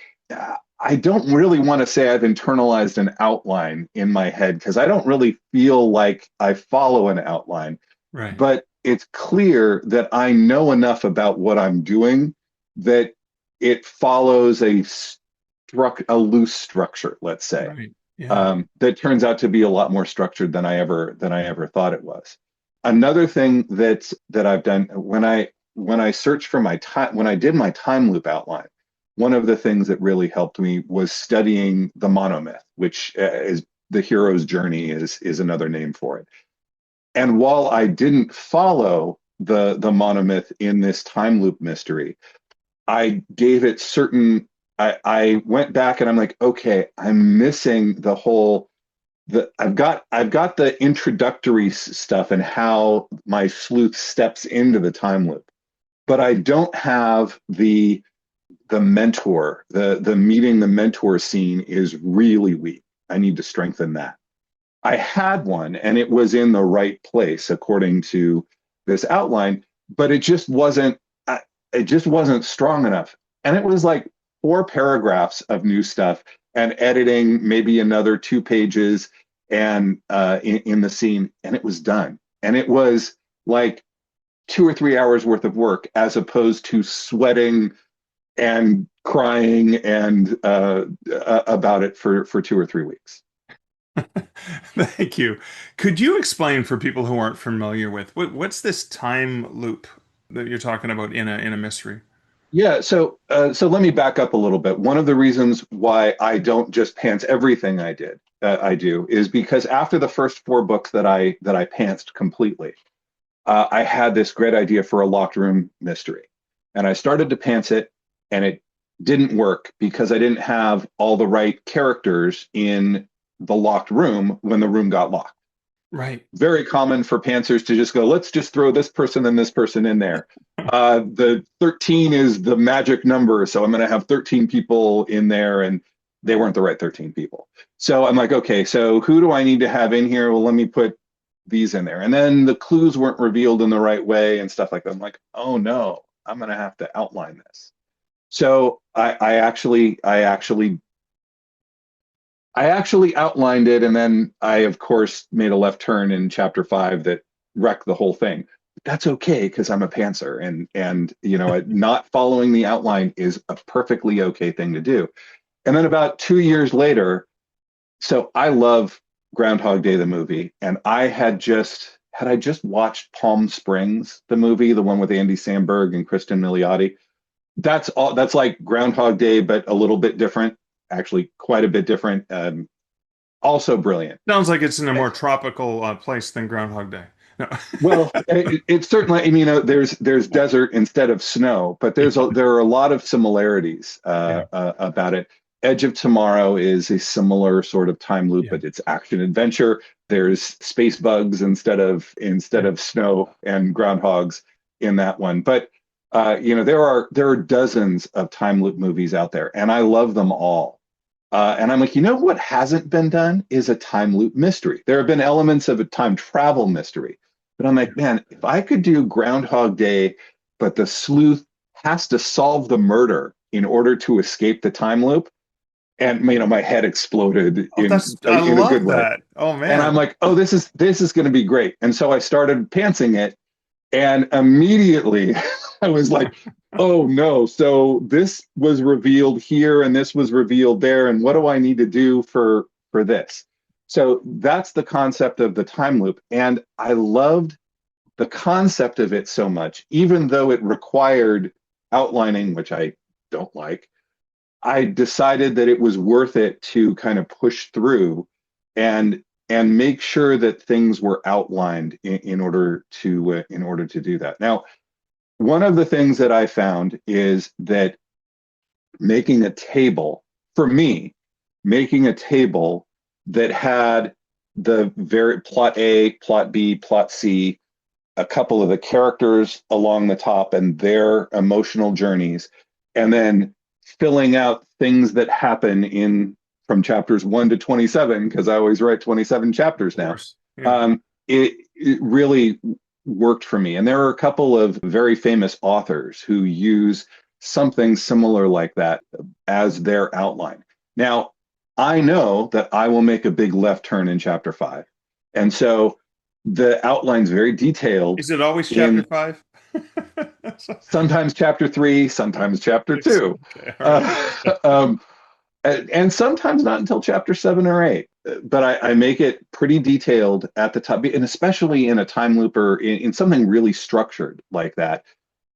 I don't really want to say I've internalized an outline in my head, because I don't really feel like I follow an outline. Right. But it's clear that I know enough about what I'm doing that it follows a loose structure, let's say. Right. Yeah. That turns out to be a lot more structured than I ever thought it was. Another thing that I've done when I searched for when I did my time loop outline, one of the things that really helped me was studying the monomyth, which is the hero's journey is another name for it. And while I didn't follow the monomyth in this time loop mystery, I gave it certain. I went back and I'm like, okay, I'm missing I've got the introductory stuff and how my sleuth steps into the time loop, but I don't have the mentor. The meeting the mentor scene is really weak. I need to strengthen that. I had one and it was in the right place according to this outline, but it just wasn't strong enough. And it was like 4 paragraphs of new stuff and editing maybe another 2 pages and in the scene, and it was done. And it was like 2 or 3 hours worth of work, as opposed to sweating and crying and about it for 2 or 3 weeks. Thank you. Could you explain for people who aren't familiar with what's this time loop that you're talking about in a mystery? Yeah, so let me back up a little bit. One of the reasons why I don't just pants everything I do is because after the first four books that I pantsed completely, I had this great idea for a locked room mystery, and I started to pants it, and it didn't work because I didn't have all the right characters in the locked room when the room got locked. Right. Very common for pantsers to just go, let's just throw this person and this person in there. The 13 is the magic number, so I'm going to have 13 people in there, and they weren't the right 13 people. So I'm like, okay, so who do I need to have in here? Well, let me put these in there. And then the clues weren't revealed in the right way and stuff like that. I'm like, oh no, I'm going to have to outline this. So I actually outlined it, and then I, of course, made a left turn in chapter 5 that wrecked the whole thing. That's okay because I'm a pantser, and not following the outline is a perfectly okay thing to do. And then about 2 years later, so I love Groundhog Day the movie, and I just watched Palm Springs the movie, the one with Andy Samberg and Kristen Milioti. That's all. That's like Groundhog Day, but a little bit different. Actually, quite a bit different. Also brilliant. Sounds like it's in a more tropical place than Groundhog Day. No. Well, it's certainly. I mean, there's desert instead of snow, but there are a lot of similarities Yeah. About it. Edge of Tomorrow is a similar sort of time loop, Yeah. but it's action adventure. There's space bugs instead of snow and groundhogs in that one. But there are dozens of time loop movies out there, and I love them all. And I'm like, what hasn't been done is a time loop mystery. There have been elements of a time travel mystery, but I'm like, man, if I could do Groundhog Day, but the sleuth has to solve the murder in order to escape the time loop, and my head exploded Oh, I in a good love way. that. Oh And I'm man. like, oh, this is going to be great. And so I started pantsing it, and immediately I was like, oh no, so this was revealed here and this was revealed there. And what do I need to do for this? So that's the concept of the time loop. And I loved the concept of it so much, even though it required outlining, which I don't like. I decided that it was worth it to kind of push through and make sure that things were outlined in order to do that. Now, one of the things that I found is that making a table, for me, making a table that had the very plot A, plot B, plot C, a couple of the characters along the top and their emotional journeys, and then filling out things that happen in from chapters 1 to 27, because I always write 27 chapters Of now. course. Yeah. It really worked for me. And there are a couple of very famous authors who use something similar like that as their outline. Now, I know that I will make a big left turn in chapter 5. And so the outline's very detailed. Is it always chapter in 5? sometimes chapter 3, sometimes chapter 2. Okay, all right. And sometimes not until chapter 7 or 8. But I make it pretty detailed at the top, and especially in a time loop or in something really structured like that.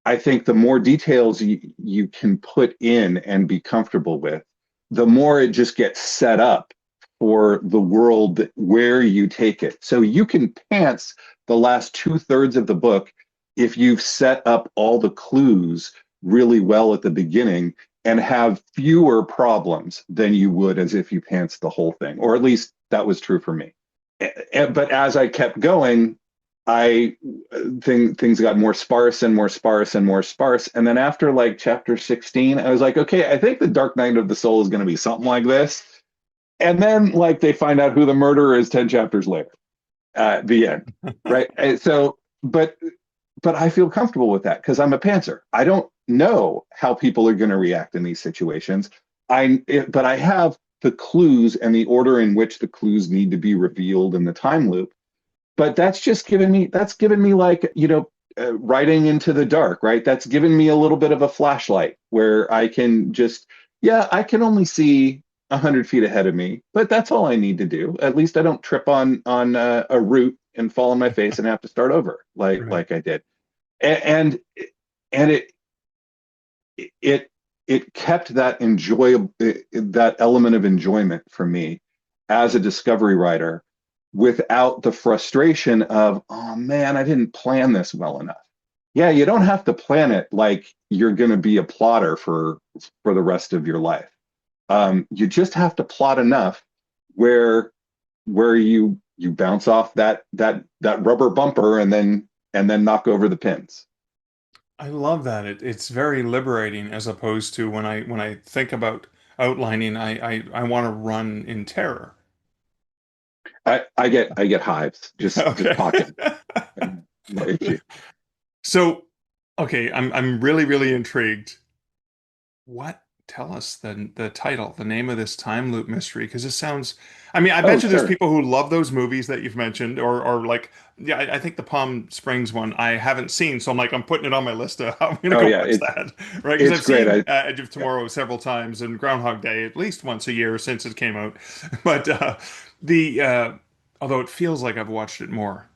I think the more details you can put in and be comfortable with, the more it just gets set up for the world where you take it. So you can pants the last 2/3 of the book if you've set up all the clues really well at the beginning and have fewer problems than you would as if you pants the whole thing, or at least that was true for me. But as I kept going, things got more sparse and more sparse and more sparse. And then after like chapter 16, I was like, okay, I think the Dark Night of the Soul is going to be something like this. And then like they find out who the murderer is 10 chapters later at the end, right? But I feel comfortable with that because I'm a pantser. I don't know how people are going to react in these situations. But I have the clues and the order in which the clues need to be revealed in the time loop. But that's given me like, writing into the dark, right? That's given me a little bit of a flashlight where I can I can only see 100 feet ahead of me, but that's all I need to do. At least I don't trip on a root and fall on my face and have to start over Right. like I did. And and it kept that enjoyable, that element of enjoyment for me as a discovery writer, without the frustration of, oh man, I didn't plan this well enough. Yeah, you don't have to plan it like you're going to be a plotter for the rest of your life. You just have to plot enough where you bounce off that rubber bumper and then knock over the pins. I love that. It's very liberating as opposed to when I think about outlining, I want to run in terror. I get hives just Okay. talking. No issue. So, okay, I'm really, really intrigued. What tell us the title, the name of this time loop mystery? Because it sounds, I mean, I Oh, bet you there's sure. people who love those movies that you've mentioned, or like, yeah, I think the Palm Springs one I haven't seen, so I'm putting it on my list of I'm gonna Oh go yeah, watch that, right? Because it's I've great. seen Edge of Yeah. Tomorrow several times and Groundhog Day at least once a year since it came out, but the although it feels like I've watched it more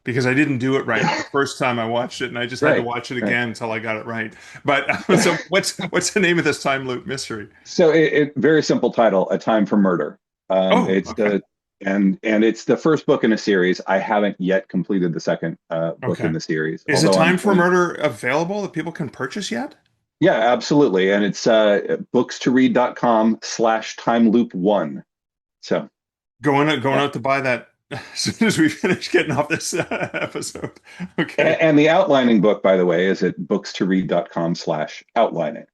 because I didn't do it right the first time I watched it, and I just had to Right, watch it right. again until I got it right. But so what's the name of this time loop mystery? So it very simple title, A Time for Murder. Oh, It's okay, the and it's the first book in a series. I haven't yet completed the second book in okay. the series, Is A although Time for Murder available that people can purchase yet? yeah, absolutely. And it's bookstoread.com/time loop one. So Going yeah. out to buy that as soon as we finish getting off this episode. Okay. And the outlining book, by the way, is at bookstoread.com/outlining.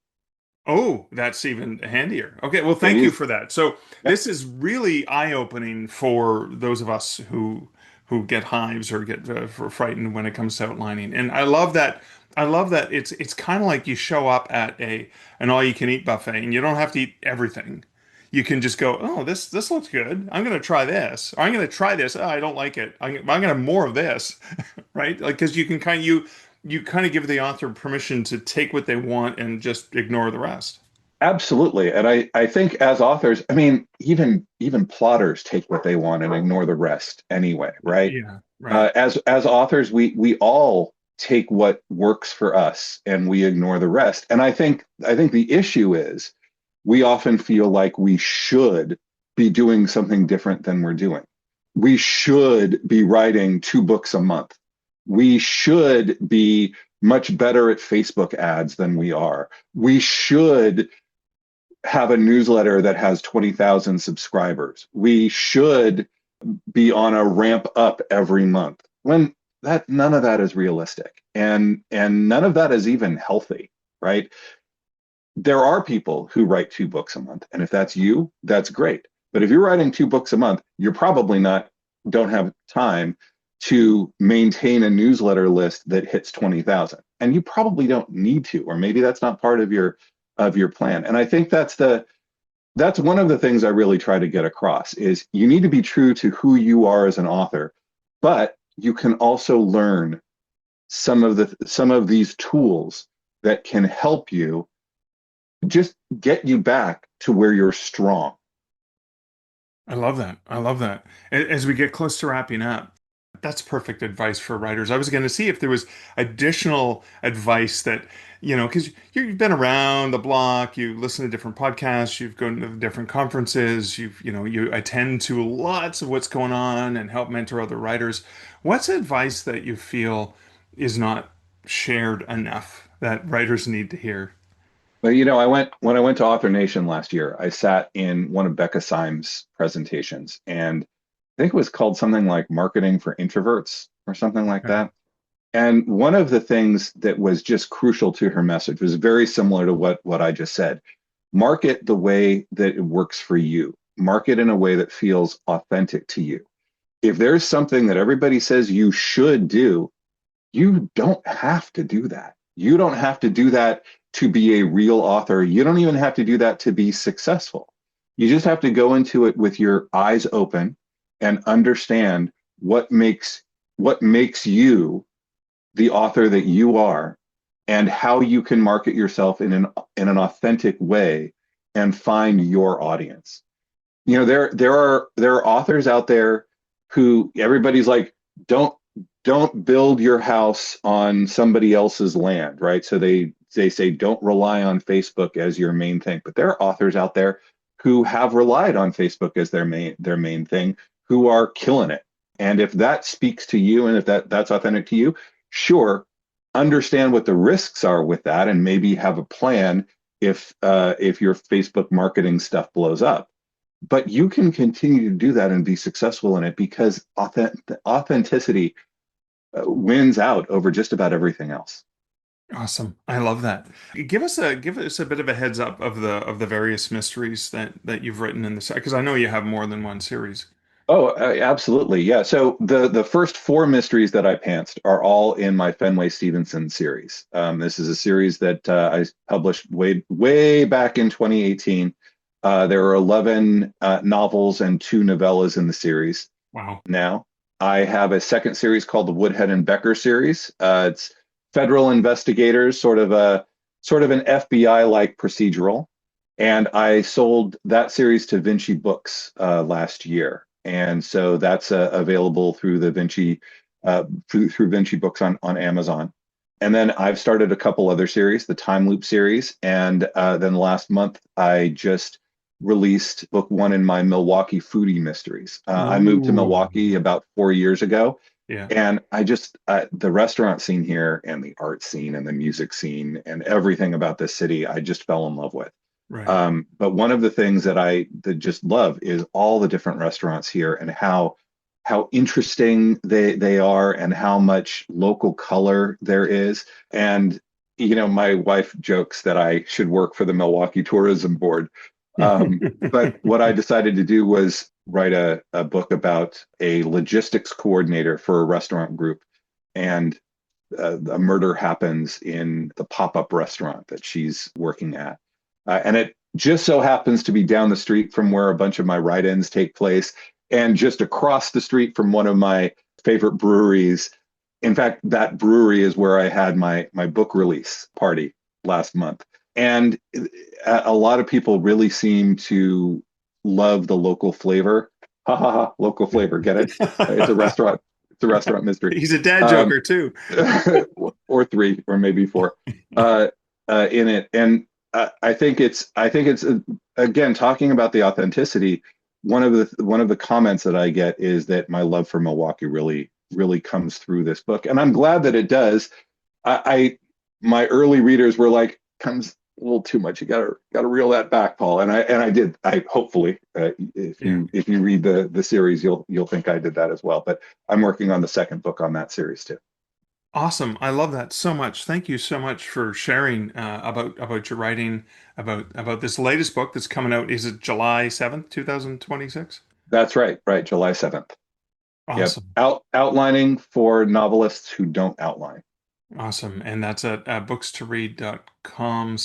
Oh, that's even handier. Okay, well, It thank you is. for that. So Yep. this is really eye-opening for those of us who get hives or get frightened when it comes to outlining. And I love that. I love that it's kind of like you show up at a an all-you-can-eat buffet and you don't have to eat everything. You can just go, oh, this looks good. I'm going to try this. Or I'm going to try this. Oh, I don't like it. I'm going to have more of this, right? Like because you can you kind of give the author permission to take what they want and just ignore the rest. Absolutely. And I think as authors, I mean, even plotters take what they want and ignore the rest anyway, right? Yeah, right. As authors, we all take what works for us and we ignore the rest. And I think the issue is we often feel like we should be doing something different than we're doing. We should be writing 2 books a month. We should be much better at Facebook ads than we are. We should have a newsletter that has 20,000 subscribers. We should be on a ramp up every month. When that none of that is realistic, and none of that is even healthy, right? There are people who write 2 books a month, and if that's you, that's great. But if you're writing 2 books a month, you're probably not don't have time to maintain a newsletter list that hits 20,000, and you probably don't need to, or maybe that's not part of your plan. And I think that's one of the things I really try to get across is you need to be true to who you are as an author, but you can also learn some of these tools that can help you just get you back to where you're strong. I love that. I love that. As we get close to wrapping up, that's perfect advice for writers. I was going to see if there was additional advice that, because you've been around the block, you listen to different podcasts, you've gone to different conferences, you attend to lots of what's going on and help mentor other writers. What's advice that you feel is not shared enough that writers need to hear? But when I went to Author Nation last year, I sat in one of Becca Syme's presentations, and I think it was called something like Marketing for Introverts or something like Okay. that. And one of the things that was just crucial to her message was very similar to what I just said. Market the way that it works for you. Market in a way that feels authentic to you. If there's something that everybody says you should do, you don't have to do that. You don't have to do that to be a real author. You don't even have to do that to be successful. You just have to go into it with your eyes open and understand what makes you the author that you are and how you can market yourself in an authentic way and find your audience. There are authors out there who everybody's like, don't build your house on somebody else's land, right? So they say don't rely on Facebook as your main thing. But there are authors out there who have relied on Facebook as their main thing, who are killing it. And if that speaks to you and if that's authentic to you, sure, understand what the risks are with that and maybe have a plan if your Facebook marketing stuff blows up. But you can continue to do that and be successful in it because authenticity wins out over just about everything else. Awesome. I love that. Give us a bit of a heads up of the various mysteries that you've written in this, because I know you have more than one series. Oh, absolutely. Yeah. So the first four mysteries that I pantsed are all in my Fenway Stevenson series. This is a series that I published way back in 2018. There are 11 novels and 2 novellas in the series. Wow. Now, I have a second series called the Woodhead and Becker series. It's federal investigators, sort of an FBI-like procedural. And I sold that series to Vinci Books last year. And so that's available through the Vinci through Vinci Books on Amazon. And then I've started a couple other series, the Time Loop series, and then last month I just released book 1 in my Milwaukee foodie mysteries. I moved to Milwaukee about 4 years ago, Yeah. and I just the restaurant scene here and the art scene and the music scene and everything about this city, I just fell in love with. Right. But one of the things that I just love is all the different restaurants here and how interesting they are and how much local color there is. And my wife jokes that I should work for the Milwaukee Tourism Board. But what I decided to do was write a book about a logistics coordinator for a restaurant group, and a murder happens in the pop-up restaurant that she's working at. And it just so happens to be down the street from where a bunch of my write-ins take place, and just across the street from one of my favorite breweries. In fact, that brewery is where I had my book release party last month. And a lot of people really seem to love the local flavor. Ha ha ha, local flavor, get it? It's a restaurant. It's a restaurant mystery. He's a dad joker too. Or 3, or maybe 4 in it. And I think it's again, talking about the authenticity. One of the comments that I get is that my love for Milwaukee really comes through this book, and I'm glad that it does. My early readers were like, comes a little too much. You gotta reel that back, Paul. And I did. I hopefully, if you read the series, you'll think I did that as well. But I'm working on the second book on that series too. Awesome. I love that so much. Thank you so much for sharing about your writing about this latest book that's coming out. Is it July 7th, 2026? That's right. Right. July 7th. Awesome. Yep. Outlining for novelists who don't outline. Awesome. And that's at bookstoread.com/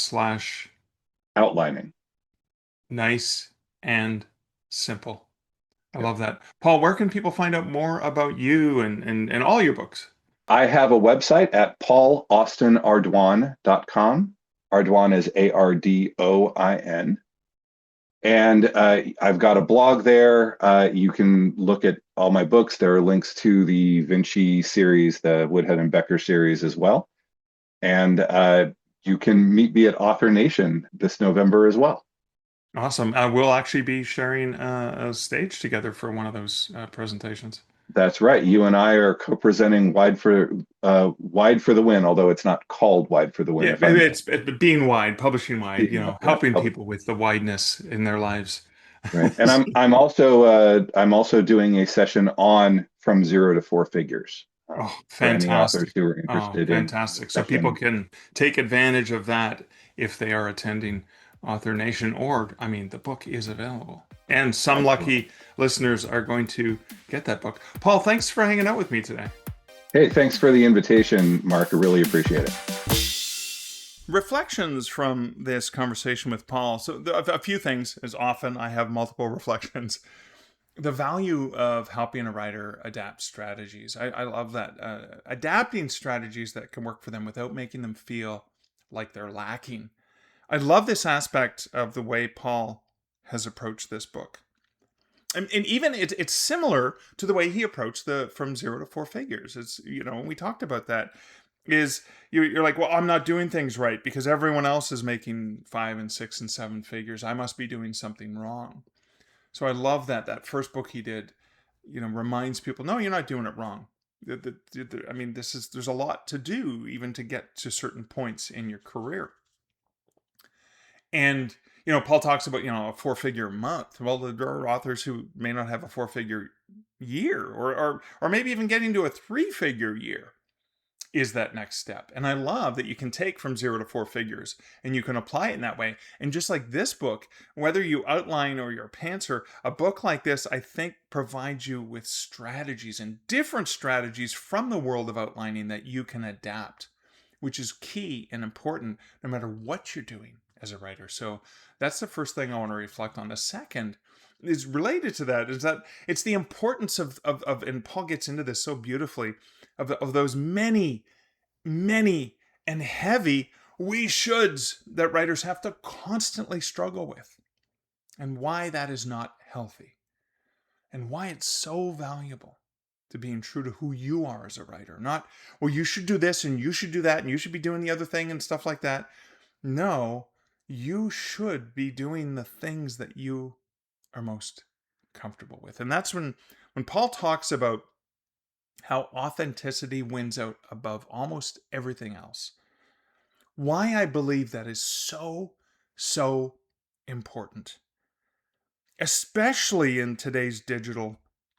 outlining. nice and simple. I love that. Paul, where can people find out more about you and all your books? I have a website at paulaustinardoin.com. Ardoin is Ardoin. And I've got a blog there. You can look at all my books. There are links to the Vinci series, the Woodhead and Becker series as well. And you can meet me at Author Nation this November as well. Awesome. We'll actually be sharing a stage together for one of those presentations. That's right. You and I are co-presenting Wide for the Win, although it's not called Wide for the Win. Yeah, it's being wide, publishing wide, helping yeah. people with the wideness in their lives. Right. And I'm also doing a session on From Zero to Four Figures. Fantastic. For any authors who are interested fantastic. So people can take advantage of that if they are attending Author Nation, or the book is available. And some lucky listeners are going to get that book. Paul, thanks for hanging out with me today. Hey, thanks for the invitation, Mark. I really appreciate it. Reflections from this conversation with Paul. So a few things, as often I have multiple reflections. The value of helping a writer adapt strategies. I love that. Adapting strategies that can work for them without making them feel like they're lacking. I love this aspect of the way Paul has approached this book. And even it's similar to the way he approached the From Zero to Four Figures. It's, we talked about that, is you're like, well, I'm not doing things right because everyone else is making 5 and 6 and 7 figures. I must be doing something wrong. So I love that first book he did, reminds people, no, you're not doing it wrong. I mean, there's a lot to do even to get to certain points in your career. And, Paul talks about, a 4-figure month. Well, there are authors who may not have a 4-figure year, or maybe even getting to a 3-figure year is that next step. And I love that you can take From 0 to 4 figures and you can apply it in that way. And just like this book, whether you outline or you're a pantser, a book like this, I think, provides you with strategies and different strategies from the world of outlining that you can adapt, which is key and important no matter what you're doing as a writer. So that's the first thing I want to reflect on. The second is related to that, is that it's the importance of and Paul gets into this so beautifully, of those many and heavy we shoulds that writers have to constantly struggle with, and why that is not healthy, and why it's so valuable to being true to who you are as a writer. Not, well, you should do this and you should do that and you should be doing the other thing and stuff like that. No, you should be doing the things that you are most comfortable with. And that's when Paul talks about how authenticity wins out above almost everything else. Why I believe that is so important, especially in today's digital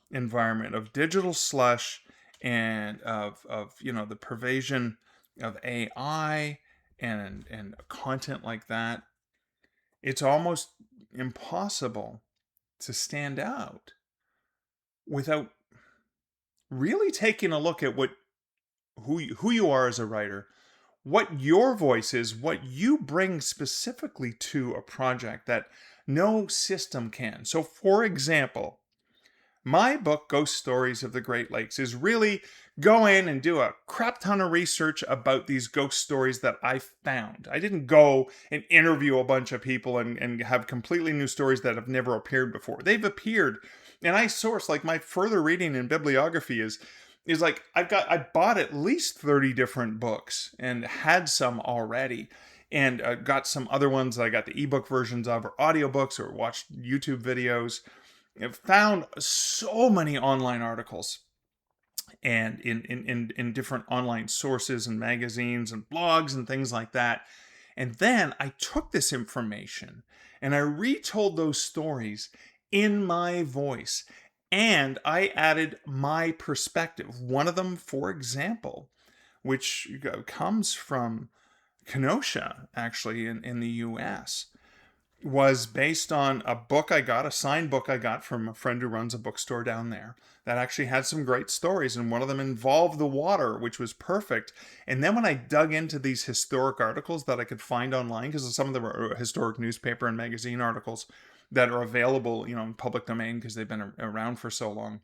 environment of digital slush and of the pervasion of AI and content like that. It's almost impossible to stand out without really taking a look at who you are as a writer, what your voice is, what you bring specifically to a project that no system can. So, for example, my book, Ghost Stories of the Great Lakes, is really go in and do a crap ton of research about these ghost stories that I found. I didn't go and interview a bunch of people and have completely new stories that have never appeared before. They've appeared, and I source, like, my further reading and bibliography is like, I bought at least 30 different books and had some already, and got some other ones that I got the ebook versions of, or audiobooks, or watched YouTube videos. I've found so many online articles and in different online sources and magazines and blogs and things like that. And then I took this information and I retold those stories in my voice, and I added my perspective. One of them, for example, which comes from Kenosha, actually, in the US, was based on a book I got, a signed book I got from a friend who runs a bookstore down there that actually had some great stories, and one of them involved the water, which was perfect. And then when I dug into these historic articles that I could find online, because some of them are historic newspaper and magazine articles that are available, in public domain because they've been around for so long,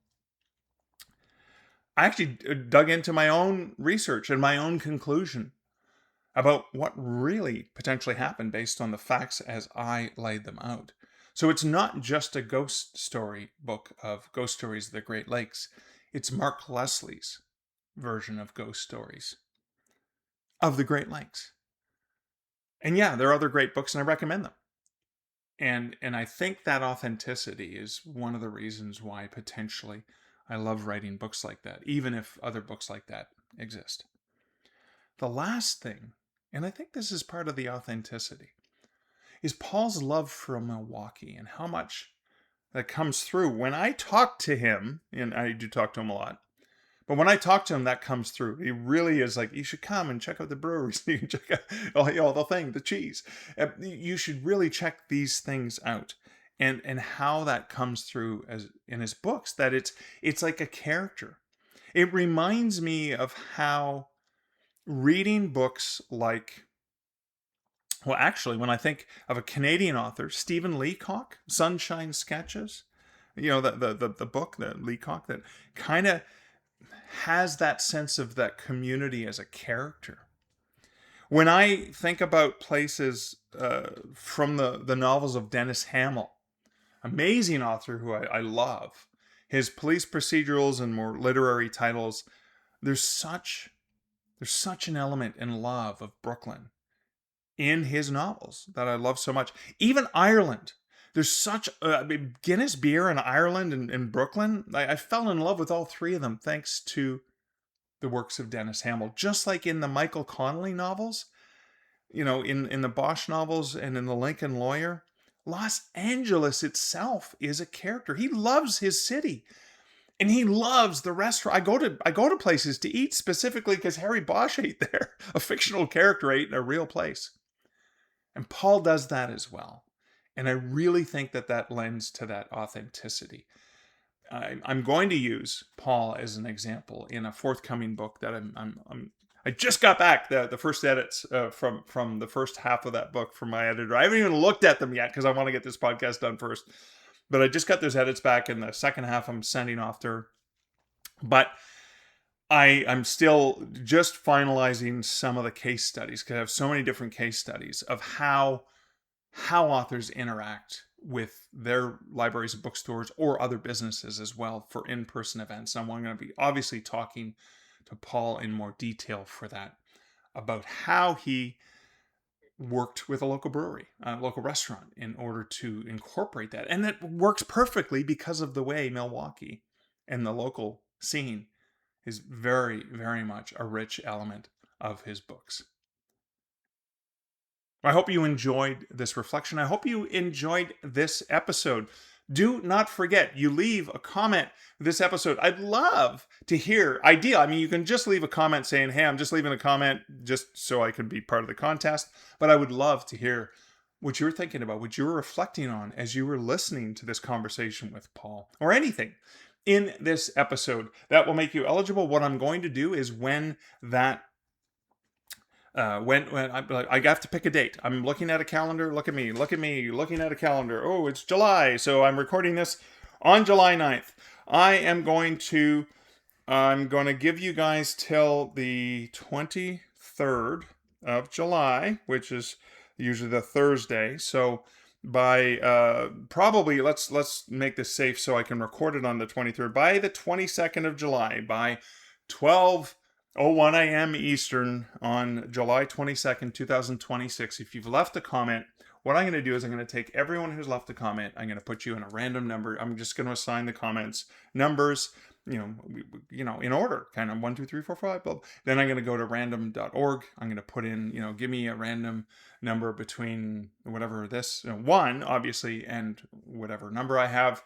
I actually dug into my own research and my own conclusion about what really potentially happened based on the facts as I laid them out. So it's not just a ghost story book of Ghost Stories of the Great Lakes. It's Mark Leslie's version of ghost stories of the Great Lakes. And yeah, there are other great books, and I recommend them. And I think that authenticity is one of the reasons why potentially I love writing books like that, even if other books like that exist. The last thing, and I think this is part of the authenticity, is Paul's love for Milwaukee and how much that comes through. When I talk to him, and I do talk to him a lot, but when I talk to him, that comes through. He really is like, you should come and check out the breweries. You can check out the cheese. You should really check these things out. And how that comes through as in his books, that it's like a character. It reminds me of how reading books like, well, actually, when I think of a Canadian author, Stephen Leacock, Sunshine Sketches, the book, the Leacock, that kind of has that sense of that community as a character. When I think about places from the novels of Dennis Hamill, amazing author who I love, his police procedurals and more literary titles, there's such an element and love of Brooklyn in his novels that I love so much. Even Ireland. There's such Guinness beer in Ireland and Brooklyn. I fell in love with all three of them thanks to the works of Dennis Hamill. Just like in the Michael Connelly novels, in the Bosch novels and in the Lincoln Lawyer, Los Angeles itself is a character. He loves his city. And he loves the restaurant. I go to places to eat specifically because Harry Bosch ate there. A fictional character ate in a real place. And Paul does that as well. And I really think that lends to that authenticity. I'm going to use Paul as an example in a forthcoming book that I just got back the first edits from the first half of that book from my editor. I haven't even looked at them yet because I want to get this podcast done first. But I just got those edits back, and the second half I'm sending off to her. But I'm still just finalizing some of the case studies because I have so many different case studies of how authors interact with their libraries and bookstores or other businesses as well for in-person events. And I'm going to be obviously talking to Paul in more detail for that, about how he worked with a local brewery, a local restaurant, in order to incorporate that. And that works perfectly because of the way Milwaukee and the local scene is very, very much a rich element of his books. I hope you enjoyed this reflection. I hope you enjoyed this episode. Do not forget, you leave a comment this episode. I'd love to hear you can just leave a comment saying, hey, I'm just leaving a comment just so I can be part of the contest. But I would love to hear what you were thinking about, what you were reflecting on as you were listening to this conversation with Paul, or anything in this episode that will make you eligible. What I'm going to do is when I have to pick a date. I'm looking at a calendar. Look at me looking at a calendar. Oh, it's July. So I'm recording this on July 9th. I'm going to give you guys till the 23rd of July, which is usually the Thursday. So by probably, let's make this safe so I can record it on the 23rd. By the 22nd of July, by 12:01 a.m. Eastern on July 22nd, 2026. If you've left a comment, what I'm going to do is I'm going to take everyone who's left a comment. I'm going to put you in a random number. I'm just going to assign the comments numbers, in order, kind of 1, 2, 3, 4, 5. Blah. Then I'm going to go to random.org. I'm going to put in, give me a random number between whatever this, 1, obviously, and whatever number I have.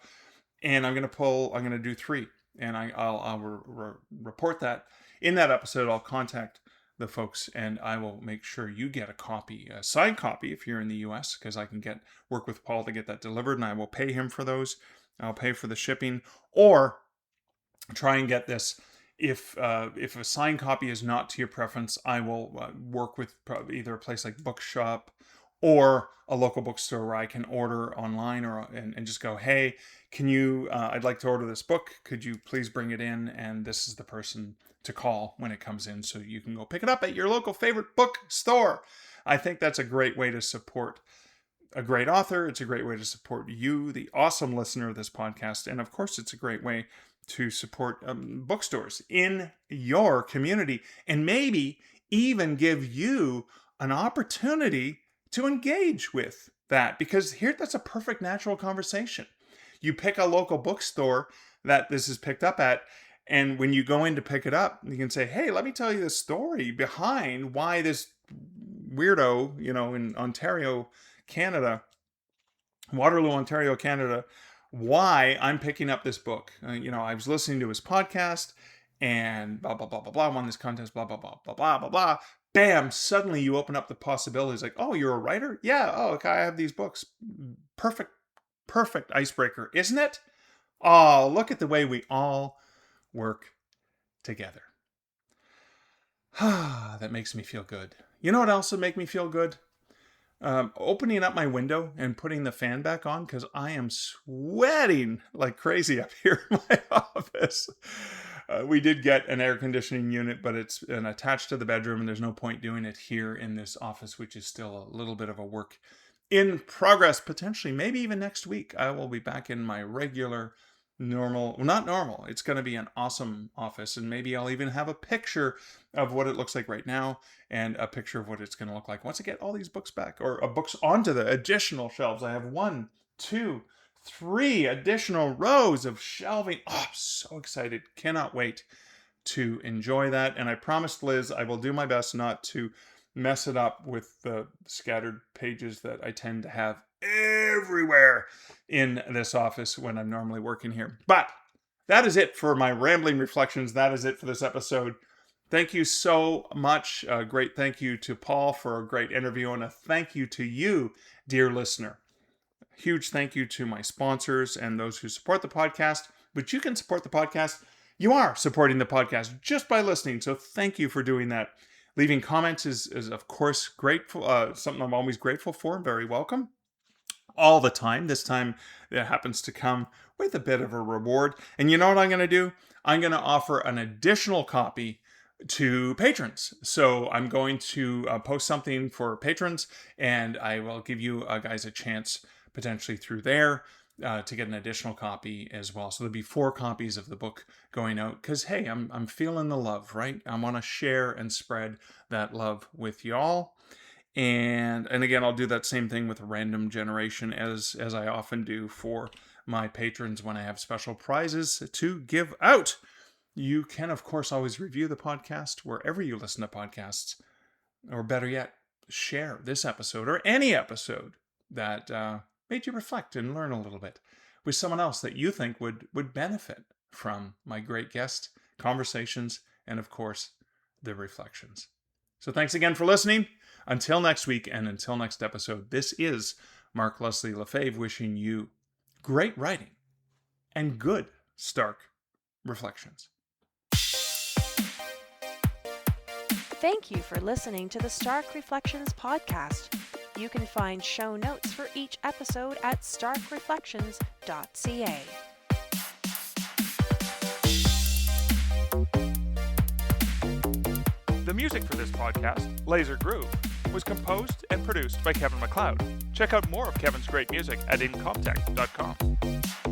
And I'm going to do 3. And I'll report that. In that episode, I'll contact the folks and I will make sure you get a signed copy if you're in the US, because I can work with Paul to get that delivered, and I will pay him for those. I'll pay for the shipping, or try and get this. If a signed copy is not to your preference, I will work with either a place like Bookshop or a local bookstore where I can order online and just go, hey, can you, I'd like to order this book. Could you please bring it in? And this is the person to call when it comes in, so you can go pick it up at your local favorite bookstore. I think that's a great way to support a great author. It's a great way to support you, the awesome listener of this podcast. And of course, it's a great way to support bookstores in your community, and maybe even give you an opportunity to engage with that, because that's a perfect natural conversation. You pick a local bookstore that this is picked up at, and when you go in to pick it up, you can say, hey, let me tell you the story behind why this weirdo, in Ontario, Canada, Waterloo, Ontario, Canada, why I'm picking up this book. I was listening to his podcast and blah, blah, blah, blah, blah, won this contest, blah, blah, blah, blah, blah, blah, blah. Bam, suddenly you open up the possibilities like, oh, you're a writer? Yeah, oh, okay, I have these books. Perfect icebreaker, isn't it? Oh, look at the way we all work together. That makes me feel good. You know what else would make me feel good? Opening up my window and putting the fan back on, because I am sweating like crazy up here in my office. We did get an air conditioning unit, but it's attached to the bedroom, and there's no point doing it here in this office, which is still a little bit of a work in progress. Potentially, maybe even next week, I will be back in my regular not normal. It's going to be an awesome office, and maybe I'll even have a picture of what it looks like right now and a picture of what it's going to look like once I get all these books back, or books onto the additional shelves. I have 1, 2, 3 additional rows of shelving. Oh, I'm so excited. Cannot wait to enjoy that. And I promised Liz I will do my best not to mess it up with the scattered pages that I tend to have everywhere in this office when I'm normally working here. But that is it for my rambling reflections. That is it for this episode. Thank you so much. A great thank you to Paul for a great interview, and a thank you to you, dear listener. Huge thank you to my sponsors and those who support the podcast. But you can support the podcast. You are supporting the podcast just by listening. So thank you for doing that. Leaving comments is of course grateful. Something I'm always grateful for. Very welcome. All the time. This time it happens to come with a bit of a reward. And you know what I'm going to do? I'm going to offer an additional copy to patrons. So I'm going to post something for patrons, and I will give you guys a chance potentially through there to get an additional copy as well. So there'll be 4 copies of the book going out because, hey, I'm feeling the love, right? I want to share and spread that love with y'all. And again, I'll do that same thing with a random generation as I often do for my patrons when I have special prizes to give out. You can, of course, always review the podcast wherever you listen to podcasts, or better yet, share this episode or any episode that made you reflect and learn a little bit with someone else that you think would benefit from my great guest conversations and, of course, the reflections. So thanks again for listening. Until next week and until next episode, this is Mark Leslie Lefebvre wishing you great writing and good Stark reflections. Thank you for listening to the Stark Reflections podcast. You can find show notes for each episode at starkreflections.ca. The music for this podcast, Laser Groove, was composed and produced by Kevin MacLeod. Check out more of Kevin's great music at incomptech.com.